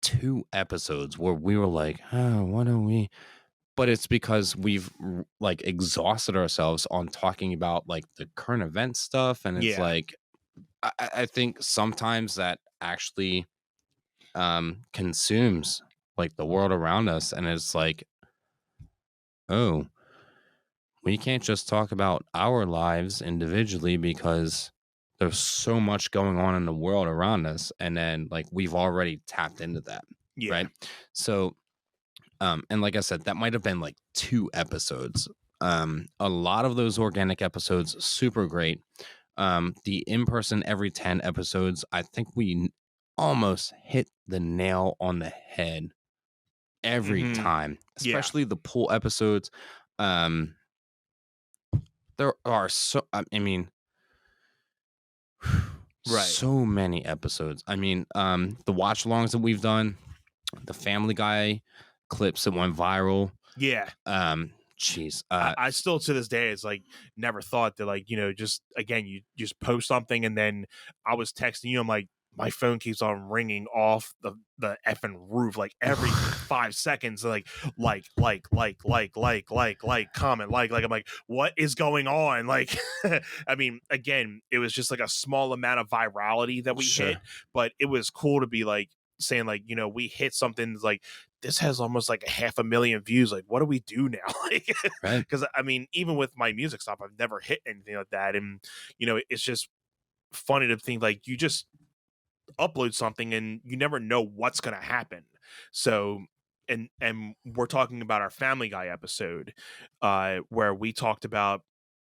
Speaker 2: 2 episodes where we were like, oh, what are we? But it's because we've like exhausted ourselves on talking about like the current event stuff. And it's like, I think sometimes that actually consumes like the world around us. And it's like, oh, we can't just talk about our lives individually because there's so much going on in the world around us, and then like we've already tapped into that,
Speaker 1: Yeah.
Speaker 2: right? So and like I said, that might have been like 2 episodes. A lot of those organic episodes, super great. The in-person every 10 episodes, I think we almost hit the nail on the head every
Speaker 1: Mhm.
Speaker 2: time,
Speaker 1: Yeah.
Speaker 2: especially the pool episodes. Um, there are so, I mean,
Speaker 1: Right.
Speaker 2: so many episodes. I mean, the watch alongs that we've done, the Family Guy clips that went viral.
Speaker 1: Yeah.
Speaker 2: Jeez,
Speaker 1: I still to this day, it's like never thought that, like, just again, you just post something, and then I was texting you, I'm like, my phone keeps on ringing off the effing roof like every 5 seconds, comment, I'm like, what is going on? Like, I mean, again, it was just like a small amount of virality that we
Speaker 2: sure.
Speaker 1: hit, but it was cool to be like saying like, we hit something that's like, this has almost like 500,000 views. Like, what do we do now? Like,
Speaker 2: Right.
Speaker 1: because I mean, even with my music stuff, I've never hit anything like that. And, it's just funny to think like you just upload something and you never know what's going to happen. So, and we're talking about our Family Guy episode, where we talked about,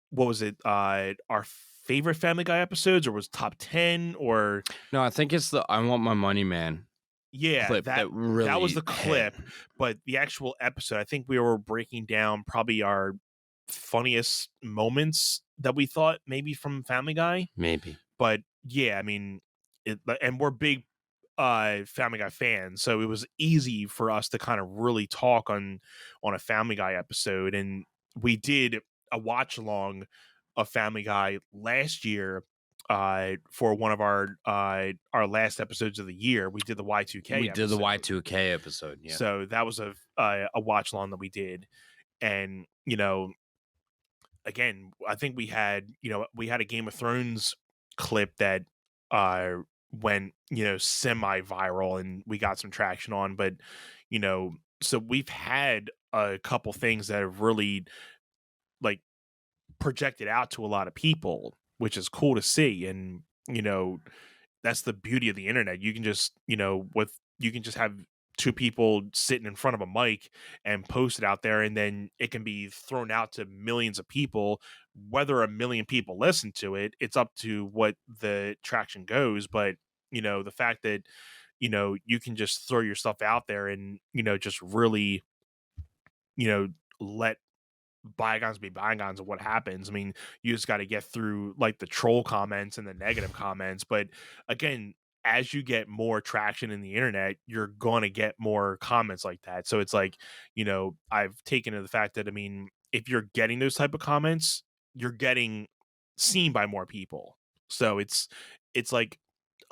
Speaker 1: what was it, our favorite Family Guy episodes, or was top 10, or
Speaker 2: No, I think it's the I Want My Money Man
Speaker 1: yeah,
Speaker 2: clip that really
Speaker 1: that was the
Speaker 2: hit.
Speaker 1: clip, but the actual episode, I think we were breaking down probably our funniest moments that we thought maybe from Family Guy.
Speaker 2: Maybe.
Speaker 1: But yeah, I mean, and we're big Family Guy fans, so it was easy for us to kind of really talk on a Family Guy episode, and we did a watch along of Family Guy last year. For one of our last episodes of the year, we did the Y2K.
Speaker 2: We did the
Speaker 1: episode.
Speaker 2: Y2K episode. Yeah.
Speaker 1: So that was a watch along that we did, and again, I think we had a Game of Thrones clip that uh went semi viral, and we got some traction on, but so we've had a couple things that have really like projected out to a lot of people, which is cool to see. And that's the beauty of the internet. You can just you can just have two people sitting in front of a mic and post it out there, and then it can be thrown out to millions of people. Whether a million people listen to it, it's up to what the traction goes. But the fact that you can just throw your stuff out there and just really let bygones be bygones of what happens. I mean, you just got to get through like the troll comments and the negative comments. But again, as you get more traction in the internet, you're going to get more comments like that. So it's like, I've taken to the fact that, I mean, if you're getting those type of comments, you're getting seen by more people. So it's like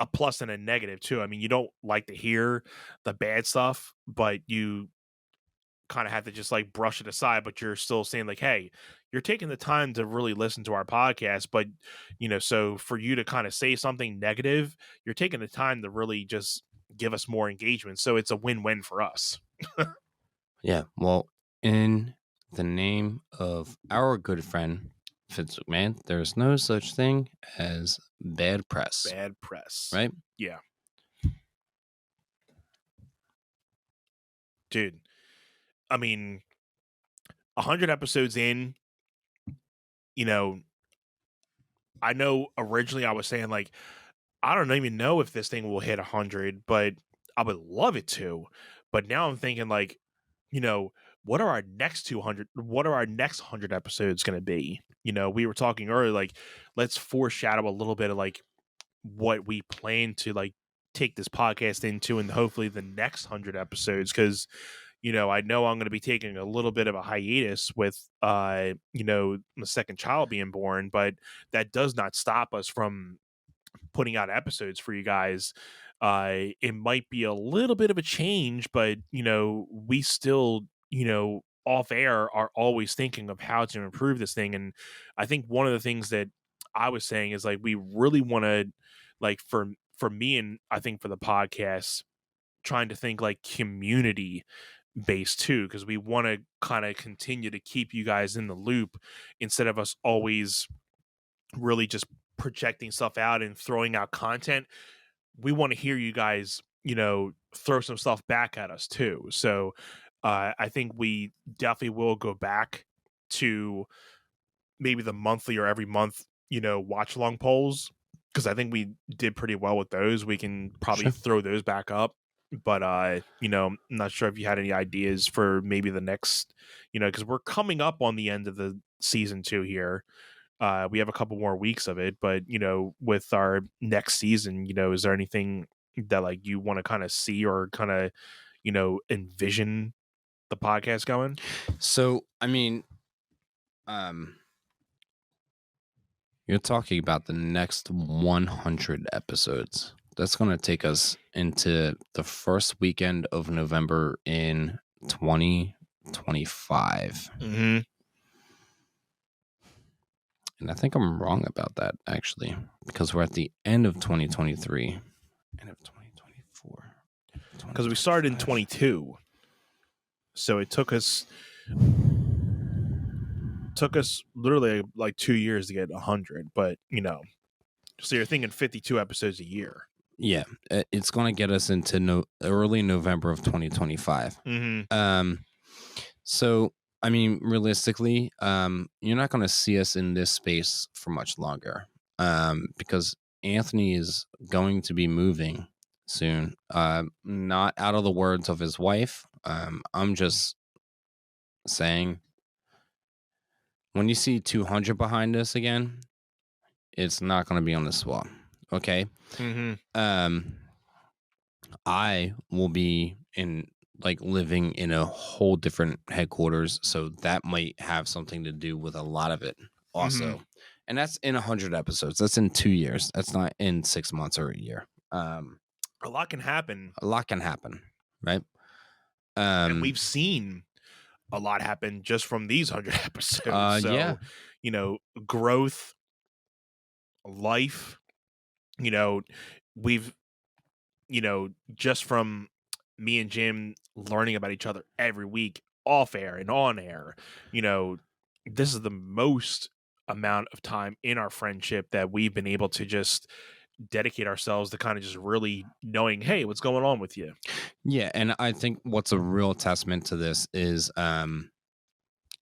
Speaker 1: a plus and a negative too. I mean, you don't like to hear the bad stuff, but you kind of have to just like brush it aside, but you're still saying like, hey, you're taking the time to really listen to our podcast. But so for you to kind of say something negative, you're taking the time to really just give us more engagement. So it's a win-win for us.
Speaker 2: Yeah. Well, in the name of our good friend Fitz McMahon, there's no such thing as bad press.
Speaker 1: Bad press.
Speaker 2: Right?
Speaker 1: Yeah. Dude, I mean, 100 episodes in, I know originally I was saying like, I don't even know if this thing will hit 100, but I would love it to. But now I'm thinking like, what are our next 200? What are our next 100 episodes going to be? We were talking earlier, like, let's foreshadow a little bit of like what we plan to like take this podcast into, and hopefully the next 100 episodes. Because I know I'm going to be taking a little bit of a hiatus with the second child being born, but that does not stop us from putting out episodes for you guys. It might be a little bit of a change, but we still off air are always thinking of how to improve this thing. And I think one of the things that I was saying is like, we really want to, like, for me, and I think for the podcast, trying to think like community base too, because we want to kind of continue to keep you guys in the loop instead of us always really just projecting stuff out and throwing out content. We want to hear you guys, throw some stuff back at us too. So I think we definitely will go back to maybe the monthly or every month, watch along polls, because I think we did pretty well with those. We can probably
Speaker 2: Sure.
Speaker 1: throw those back up. But I'm not sure if you had any ideas for maybe the next, because we're coming up on the end of the season 2 here. We have a couple more weeks of it, but with our next season, is there anything that like you want to kind of see or kind of, envision the podcast going?
Speaker 2: So, I mean, you're talking about the next 100 episodes. That's going to take us into the first weekend of November in 2025.
Speaker 1: Mm-hmm.
Speaker 2: And I think I'm wrong about that, actually, because we're at the end of 2023, end of 2024.
Speaker 1: Because we started in 22. So it took us literally like 2 years to get 100, but so you're thinking 52 episodes a year.
Speaker 2: Yeah, it's going to get us into early November of 2025.
Speaker 1: Mm-hmm.
Speaker 2: So, I mean, realistically, you're not going to see us in this space for much longer, because Anthony is going to be moving soon. Not out of the words of his wife. I'm just saying, when you see 200 behind us again, it's not going to be on the swap. Okay.
Speaker 1: Mm-hmm.
Speaker 2: I will be living in a whole different headquarters, so that might have something to do with a lot of it also.
Speaker 1: Mm-hmm.
Speaker 2: And that's in 100 episodes. That's in 2 years. That's not in 6 months or a year.
Speaker 1: A lot can happen.
Speaker 2: A lot can happen, right?
Speaker 1: And we've seen a lot happen just from these 100 episodes. So,
Speaker 2: yeah.
Speaker 1: Growth, life, we've, just from me and Jim learning about each other every week, off air and on air, this is the most amount of time in our friendship that we've been able to just dedicate ourselves to kind of just really knowing, hey, what's going on with you?
Speaker 2: Yeah, and I think what's a real testament to this is, and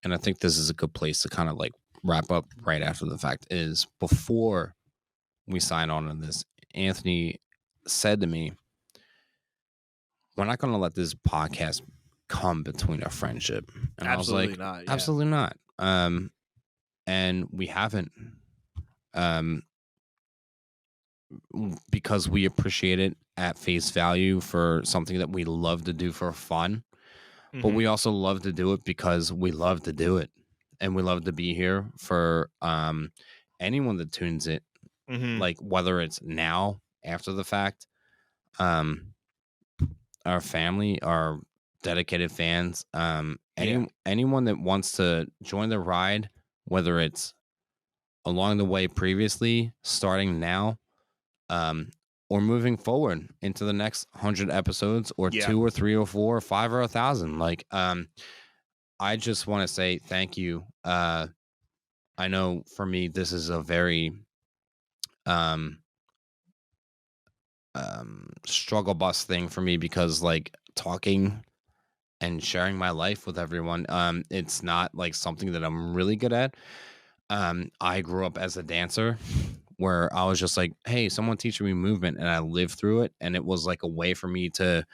Speaker 2: I think this is a good place to kind of like wrap up right after the fact, is before we sign on to this, Anthony said to me, we're not going to let this podcast come between our friendship. And
Speaker 1: Absolutely
Speaker 2: I was like,
Speaker 1: not. Yeah.
Speaker 2: absolutely not. And we haven't, because we appreciate it at face value for something that we love to do for fun.
Speaker 1: Mm-hmm.
Speaker 2: But we also love to do it because we love to do it. And we love to be here for anyone that tunes it,
Speaker 1: Mm-hmm.
Speaker 2: like whether it's now, after the fact, our family, our dedicated fans, anyone that wants to join the ride, whether it's along the way previously, starting now, or moving forward into the next 100 episodes, or 2 or 3 or 4 or 5 or 1,000. Like, I just want to say thank you. I know for me, this is a very struggle bus thing for me, because like talking and sharing my life with everyone, it's not like something that I'm really good at. I grew up as a dancer, where I was just like, hey, someone teach me movement, and I lived through it, and it was like a way for me to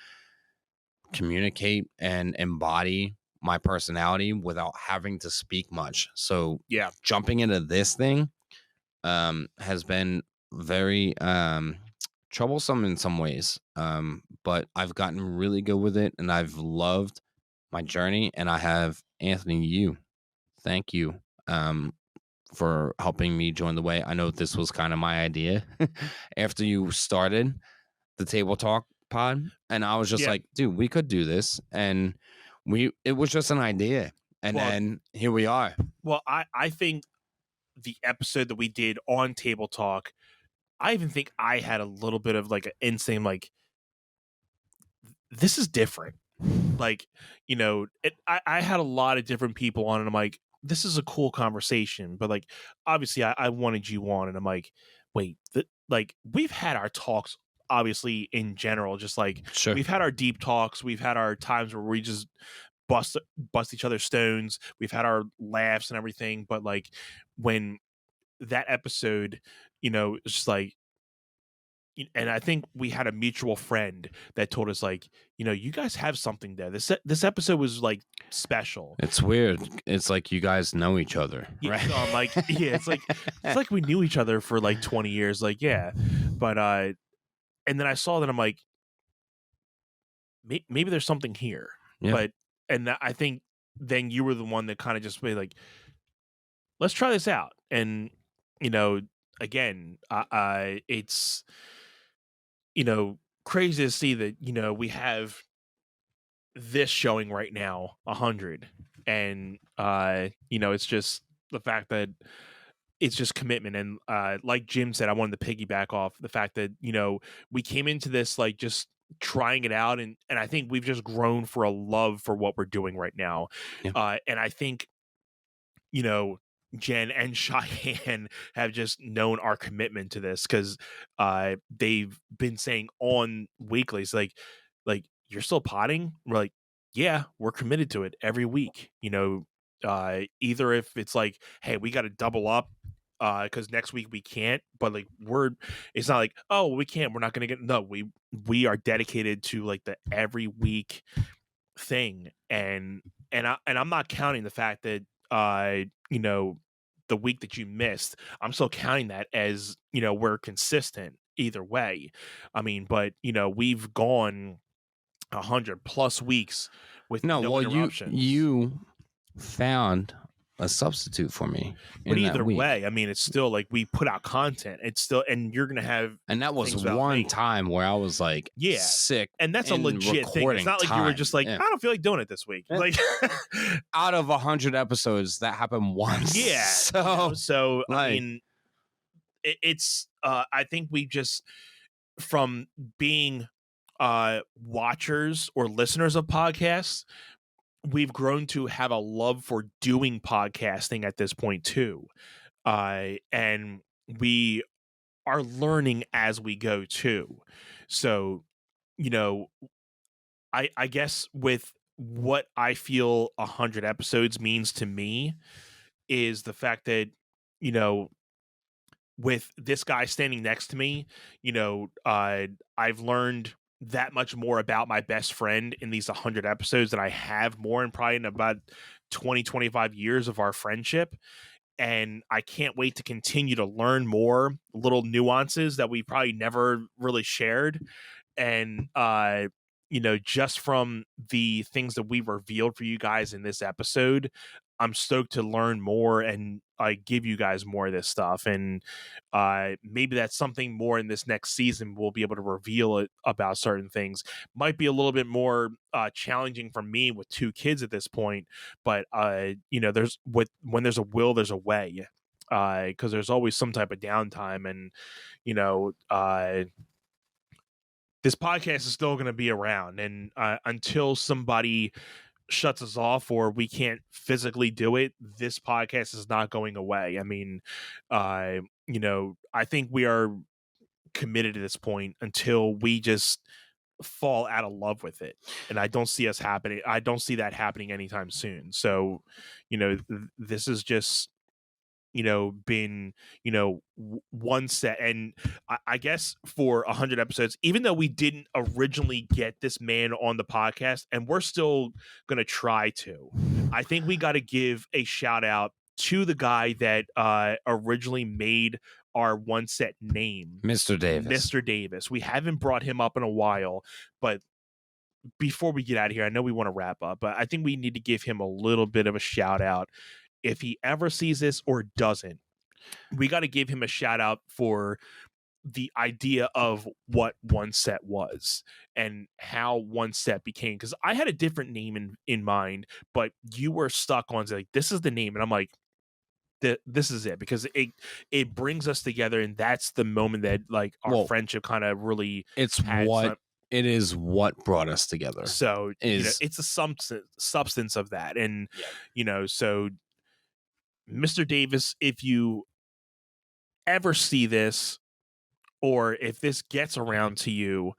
Speaker 2: communicate and embody my personality without having to speak much. So jumping into this thing has been very troublesome in some ways, but I've gotten really good with it, and I've loved my journey. And I have Anthony, thank you for helping me join the way. I know this was kind of my idea after you started the Table Talk pod, and I was just like, dude, we could do this, and it was just an idea, and then here we are.
Speaker 1: Well, I think the episode that we did on Table Talk, I even think I had a little bit of like an insane, like, this is different. like, I had a lot of different people on, and I'm like, this is a cool conversation, but like, obviously, I wanted you on, and I'm like, wait, like, we've had our talks, obviously, in general, just like
Speaker 2: Sure.
Speaker 1: we've had our deep talks, we've had our times where we just bust each other's stones, we've had our laughs and everything, but like when that episode, it's just like, and I think we had a mutual friend that told us like, you guys have something there. This episode was like special.
Speaker 2: It's weird. It's like you guys know each other,
Speaker 1: Yeah,
Speaker 2: right?
Speaker 1: so I'm like, yeah, it's like we knew each other for like 20 years. Like, yeah, but and then I saw that, I'm like, maybe there's something here.
Speaker 2: Yeah.
Speaker 1: But I think then you were the one that kind of just made like, let's try this out. And again, it's crazy to see that we have this showing right now 100, and it's just the fact that it's just commitment. And like Jim said, I wanted to piggyback off the fact that we came into this like just trying it out, and I think we've just grown for a love for what we're doing right now.
Speaker 2: Yeah.
Speaker 1: And I think Jen and Cheyenne have just known our commitment to this, because they've been saying on weeklies like you're still potting. We're like, yeah, we're committed to it every week. Either if it's like, hey, we got to double up because next week we can't, but like it's not like, oh, we can't, we're not gonna get, no, we are dedicated to like the every week thing. And I'm not counting the fact that the week that you missed, I'm still counting that as we're consistent either way. I mean, but we've gone 100+ weeks with no
Speaker 2: well,
Speaker 1: interruptions.
Speaker 2: you found a substitute for me.
Speaker 1: But
Speaker 2: in
Speaker 1: either
Speaker 2: that week.
Speaker 1: way, I mean, it's still like we put out content. It's still, and you're gonna have,
Speaker 2: And that was
Speaker 1: things about
Speaker 2: one
Speaker 1: me.
Speaker 2: time where I was like,
Speaker 1: Yeah.
Speaker 2: sick.
Speaker 1: And that's a
Speaker 2: in
Speaker 1: legit thing. It's
Speaker 2: recording
Speaker 1: not like you were
Speaker 2: time.
Speaker 1: just like,
Speaker 2: Yeah.
Speaker 1: I don't feel like doing it this week.
Speaker 2: Yeah.
Speaker 1: Like,
Speaker 2: Out of 100 episodes, that happened once.
Speaker 1: yeah.
Speaker 2: So,
Speaker 1: I
Speaker 2: like-
Speaker 1: mean, it's. I think we just, from being watchers or listeners of podcasts, we've grown to have a love for doing podcasting at this point too, and we are learning as we go too. So, I guess with what I feel 100 episodes means to me is the fact that, with this guy standing next to me, I've learned that much more about my best friend in these 100 episodes than I have more in probably in about 20-25 years of our friendship. And I can't wait to continue to learn more little nuances that we probably never really shared. And just from the things that we've revealed for you guys in this episode, I'm stoked to learn more and give you guys more of this stuff. And maybe that's something more in this next season. We'll be able to reveal it about certain things. Might be a little bit more challenging for me with 2 kids at this point, but there's when there's a will, there's a way. Because there's always some type of downtime, and this podcast is still going to be around, and until somebody shuts us off or we can't physically do it, this podcast is not going away. I mean, I think we are committed at this point until we just fall out of love with it, and I don't see that happening anytime soon. So this is just been one set. And I guess for 100 episodes, even though we didn't originally get this man on the podcast, and we're still gonna try to, I think we got to give a shout out to the guy that originally made our one set name,
Speaker 2: Mr. Davis.
Speaker 1: We haven't brought him up in a while, but before we get out of here, I know we want to wrap up, but I think we need to give him a little bit of a shout out. If he ever sees this or doesn't, we got to give him a shout out for the idea of what one set was and how one set became. Because I had a different name in mind, but you were stuck on like, this is the name. And I'm like, this is it, because it brings us together. And that's the moment that like our friendship kind of really
Speaker 2: it's what It is what brought us together.
Speaker 1: So it's a substance of that. And so Mr. Davis, if you ever see this, or if this gets around to you,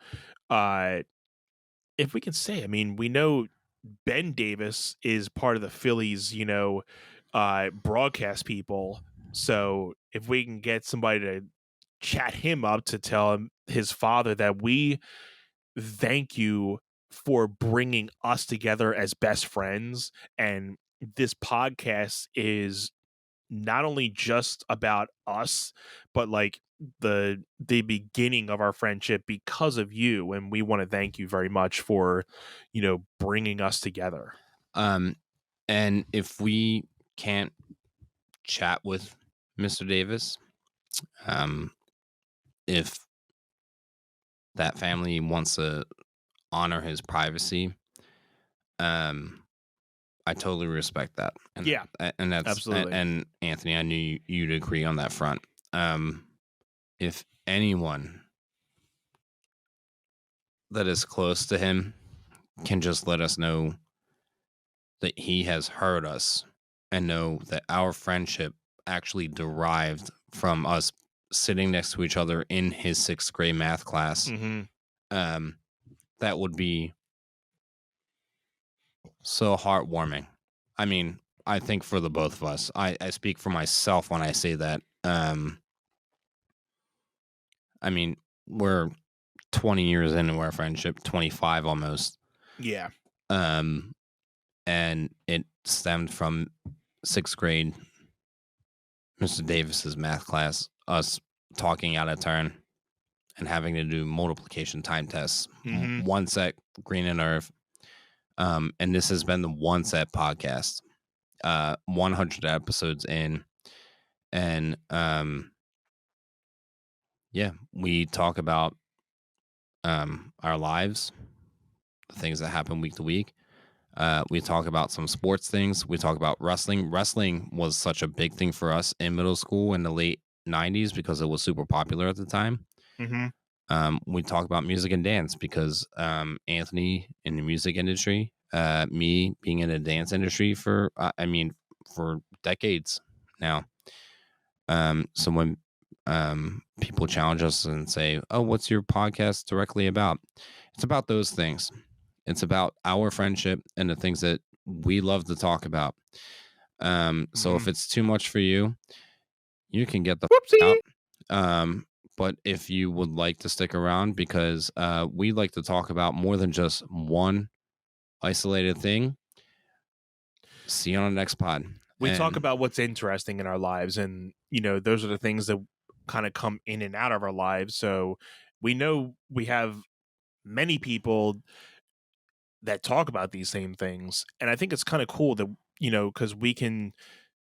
Speaker 1: if we can say, I mean, we know Ben Davis is part of the Phillies, broadcast people. So if we can get somebody to chat him up to tell him, his father, that we thank you for bringing us together as best friends, and this podcast is not only just about us, but like the beginning of our friendship because of you, and we want to thank you very much for bringing us together.
Speaker 2: And if we can't chat with Mr. Davis, if that family wants to honor his privacy, I totally respect that. And
Speaker 1: yeah,
Speaker 2: and that's
Speaker 1: absolutely.
Speaker 2: And Anthony, I knew you'd agree on that front. If anyone that is close to him can just let us know that he has heard us and know that our friendship actually derived from us sitting next to each other in his 6th grade math class, that would be so heartwarming. I mean, I think for the both of us, I speak for myself when I say that. I mean, we're 20 years into our friendship, 25 almost.
Speaker 1: Yeah.
Speaker 2: And it stemmed from 6th grade, Mr. Davis's math class, us talking out of turn and having to do multiplication time tests, one set green and earth. And this has been the One Set podcast, 100 episodes in. And we talk about our lives, the things that happen week to week. We talk about some sports things. We talk about wrestling. Wrestling was such a big thing for us in middle school in the late 90s because it was super popular at the time. We talk about music and dance because Anthony in the music industry, me being in the dance industry for decades now. So when people challenge us and say, "Oh, what's your podcast directly about?" It's about those things. It's about our friendship and the things that we love to talk about. So if it's too much for you, you can get the f- out. But if you would like to stick around, because we like to talk about more than just one isolated thing, see you on the next pod.
Speaker 1: We talk about what's interesting in our lives, and those are the things that kind of come in and out of our lives. So we know we have many people that talk about these same things, and I think it's kind of cool that because we can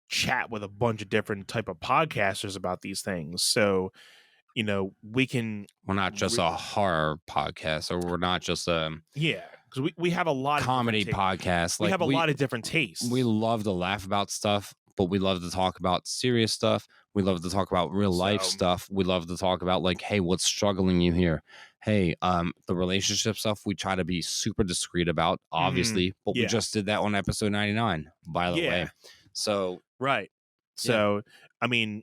Speaker 1: chat with a bunch of different type of podcasters about these things. So we can,
Speaker 2: we're not just a horror podcast, or we're not just a
Speaker 1: because we have a lot
Speaker 2: comedy
Speaker 1: of
Speaker 2: podcast.
Speaker 1: We have a lot of different tastes.
Speaker 2: We love to laugh about stuff, but we love to talk about serious stuff. We love to talk about real life stuff. We love to talk about like, hey, what's struggling you here? Hey, the relationship stuff we try to be super discreet about, obviously, but we just did that on episode 99, by the way. So
Speaker 1: right. So I mean,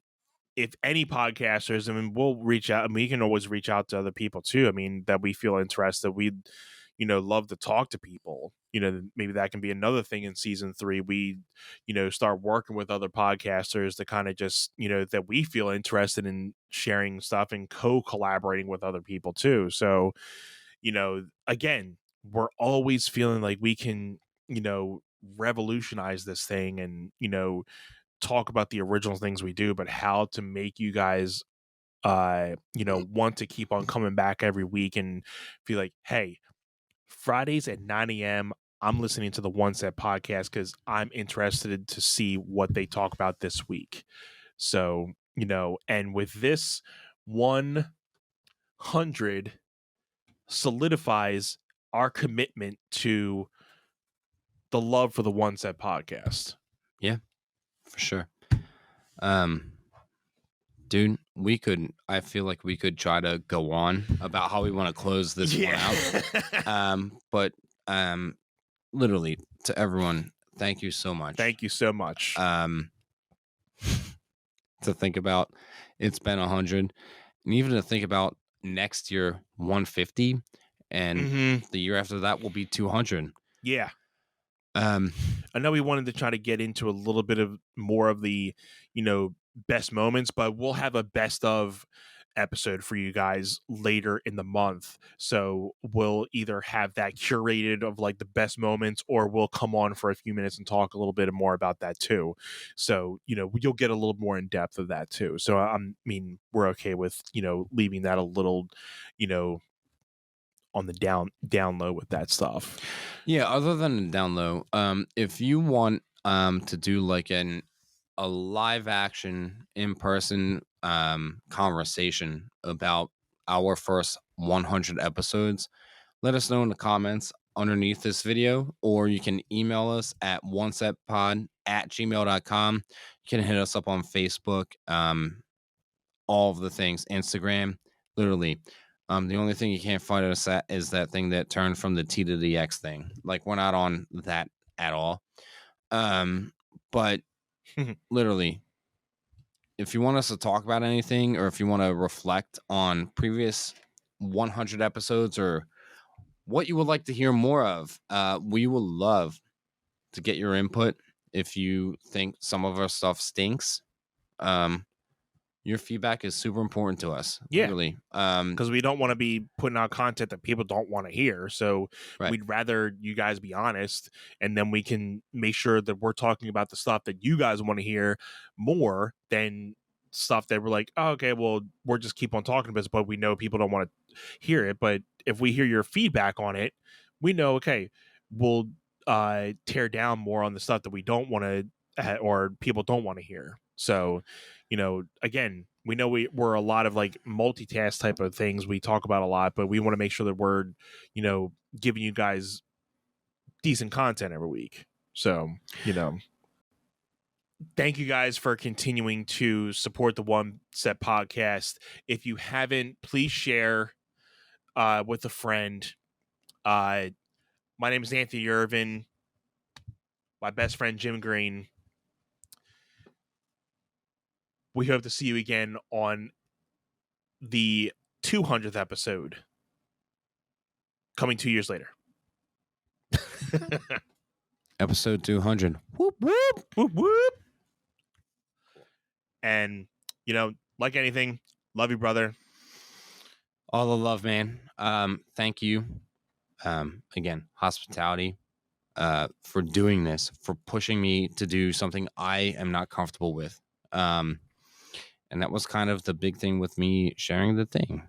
Speaker 1: if any podcasters, I mean, we'll reach out, and we can always reach out to other people too. I mean, that we feel interested. We'd, love to talk to people. Maybe that can be another thing in season 3. We, start working with other podcasters to kind of just, that we feel interested in sharing stuff and co-collaborating with other people too. So, again, we're always feeling like we can, revolutionize this thing and, talk about the original things we do, but how to make you guys want to keep on coming back every week and feel like, hey, Fridays at 9 a.m. I'm listening to the One Set podcast because I'm interested to see what they talk about this week. So, and with this 100 solidifies our commitment to the love for the One Set podcast.
Speaker 2: Yeah, for sure. Dude, I feel like we could try to go on about how we want to close this one out. But literally to everyone, thank you so much.
Speaker 1: Thank you so much.
Speaker 2: To think about, it's been 100, and even to think about next year 150, and the year after that will be 200.
Speaker 1: Yeah. I know we wanted to try to get into a little bit of more of the, best moments, but we'll have a best of episode for you guys later in the month. So we'll either have that curated of like the best moments, or we'll come on for a few minutes and talk a little bit more about that too. So, you'll get a little more in depth of that too. So, we're okay with, leaving that a little, on the down low with that stuff.
Speaker 2: Yeah, other than the down low, if you want to do like a live action in person conversation about our first 100 episodes, let us know in the comments underneath this video, or you can email us at onesetpod@gmail.com. You can hit us up on Facebook, all of the things, Instagram, literally. The only thing you can't find us at is that thing that turned from the T to the X thing. Like, we're not on that at all. But literally, if you want us to talk about anything, or if you want to reflect on previous 100 episodes, or what you would like to hear more of, we will love to get your input. If you think some of our stuff stinks, your feedback is super important to us.
Speaker 1: Yeah.
Speaker 2: Literally.
Speaker 1: Because we don't want to be putting out content that people don't want to hear. So we'd rather you guys be honest, and then we can make sure that we're talking about the stuff that you guys want to hear more than stuff that we're like, oh, okay, well, we're just keep on talking about this, but we know people don't want to hear it. But if we hear your feedback on it, we know, okay, we'll tear down more on the stuff that we don't want to or people don't want to hear. So, again, we know we're a lot of like multitask type of things we talk about a lot, but we want to make sure that we're, giving you guys decent content every week. So, thank you guys for continuing to support the One Set podcast. If you haven't, please share with a friend. My name is Anthony Irvin. My best friend, Jim Green. We hope to see you again on the 200th episode, coming 2 years later.
Speaker 2: Episode 200.
Speaker 1: Whoop, whoop, whoop, whoop. And, like anything, love you, brother.
Speaker 2: All the love, man. Thank you. Again, hospitality, for doing this, for pushing me to do something I am not comfortable with. And that was kind of the big thing with me sharing the thing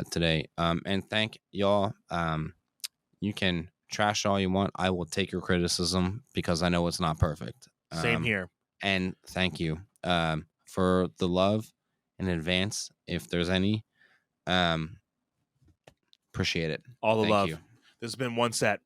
Speaker 2: today. And thank y'all. You can trash all you want. I will take your criticism because I know it's not perfect.
Speaker 1: Same here. And
Speaker 2: thank you for the love in advance, if there's any. Appreciate it.
Speaker 1: All the
Speaker 2: Thank
Speaker 1: love.
Speaker 2: you.
Speaker 1: This has been One Set.